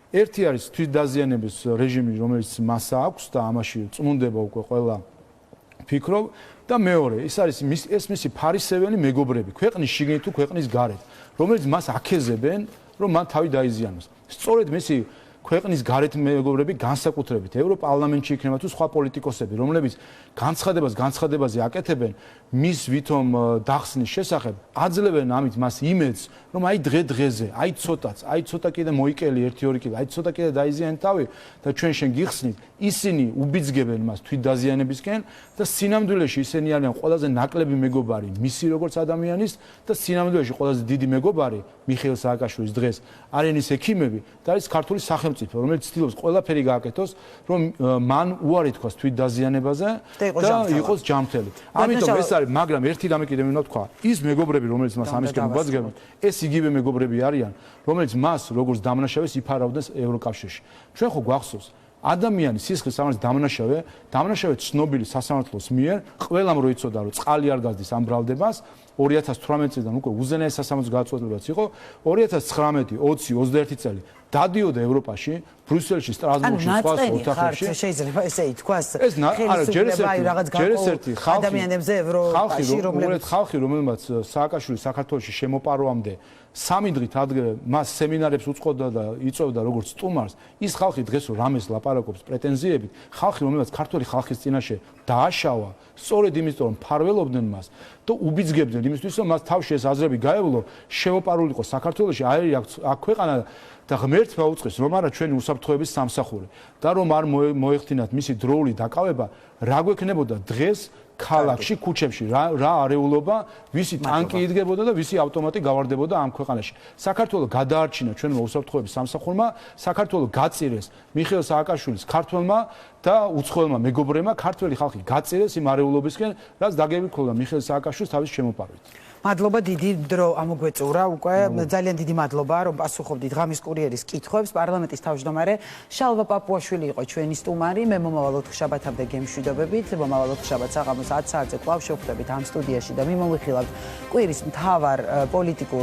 ერთი არის თვითდაზიანების რეჟიმი, რომელიც მას აქვს და ამაში წმუნდება უკვე ყველა ფიქრობ და მეორე, ის არის ეს მისი ფარისევენი მეგობრები, ქვეყნის შიგნით თუ ქვეყნის გარეთ, რომელიც მას აკეზებენ, რომ მან თავი დაიზიანოს. სწორედ მისი ქვეყნის გარეთ მეგობრები განსაკუთრებით ევროპარლამენტში იქნება თუ სხვა პოლიტიკოსები, რომლებიც განცხადებაზე აკეთებენ მის ვითომ დახსნის შესახებ, აძლევენ ამით მას იმედს, რომ აი დღე-დღეზე, აი ცოტა კიდე მოიკელი 1-2 კილი, აი ცოტა კიდე დაიზიანეთ თავი და ჩვენ შენ გიხსნით, ისინი უბიძგებენ მას თვითდაზიანებისკენ და სინამდვილეში ისინი არიან ყველაზე ნაკლები მეგობარი მისი როგორც ადამიანის და სინამდვილეში ყველაზე დიდი მეგობარი მიხეილ სააკაშვილის დღეს არიან ის ექიმები და არის ქართული სახელმწიფო, რომელიც ცდილობს ყველაფერი გააკეთოს, რომ მან უარი თქვას თვითდაზიანებაზე და იყოს ჯანმრთელი. ამიტომ ეს არის, მაგრამ ერთი რამე კიდევ მინდა თქვა, ის მეგობრები, რომელიც მას ამისკენ უბაძგებენ, ეს იგივე მეგობრები არიან, რომელიც მას როგორც დამნაშავეს იფარავდნენ ევროკავშირში. ჩვენ ხო გვახსოვს ადამიანის სისხლის სამართლის დამნაშავე ცნობილი სასამართლოს მიერ ყველამ როიცოდა რომ წყალი არ გაზდის ამ ბრალდებას 2018 წლიდან უკვე უზენაეს სასამართლოს გადაწყვეტილებაც იყო 2019, 20, 21 წელი დადიოდა ევროპაში, ბრიუსელში, სტრასბურგში, სხვა ოთახებში. შეიძლება ესე ითქვას. არა, ჯერესერთი ადამიანებზე ევროპაში, ხალხი, რომელმაც სააკაშვილი საქართველოში შემოპარვამდე 3 დღით ადრე მას სემინარებს უწყობდა და იწვევდა როგორც სტუმარს, ის ხალხი დღეს რამეს ლაპარაკობს პრეტენზიებით, ხალხი, რომელმაც ქართული ხალხის წინაშე დააშავა, სწორედ იმიტომ, რომ ფარველობდნენ მას და უბიძგებდნენ იმისთვის, რომ მას თავში ეს აზრები გაევლო, შემოპარულიყო საქართველოში, აი აქ ქვეყანა და ღმერთმა უწყის, რომ არა ჩვენი უსაფრთხოების სამსახური და რომ არ მოეხდინათ მისი დროული დაკავება, რა გვექნებოდა დღეს ქალაქში, ქუჩებში, რა არეულობა, ვისი ტანკი იდგებოდა და ვისი ავტომატი გავარდებოდა ამ ქვეყანაში. საქართველოს გადაარჩინა ჩვენმა უსაფრთხოების სამსახურმა, საქართველოს გაწირეს მიხეილ სააკაშვილის ქართველმა და უცხოელმა მეგობრებმა, ქართველი ხალხი გაწირეს იმ არეულობისკენ, რაც დაგებიქოლა მიხეილ სააკაშვილს თავის შემოპარვით. მადლობა, დიდი დრო ამოგვეწურა უკვე. ძალიან დიდი მადლობა, რომ პასუხობდით ღამის კურიერის კითხვებს. პარლამენტის თავმჯდომარე შალვა პაპუაშვილი იყო ჩვენი სტუმარი. მე მომავალ ოთხშაბათამდე გემშვიდობებით. მომავალ ოთხშაბათს საღამოს 10 საათზე კვლავ შევხვდებით ამ სტუდიაში და მიმოვიხილავთ კვირის მთავარ პოლიტიკურ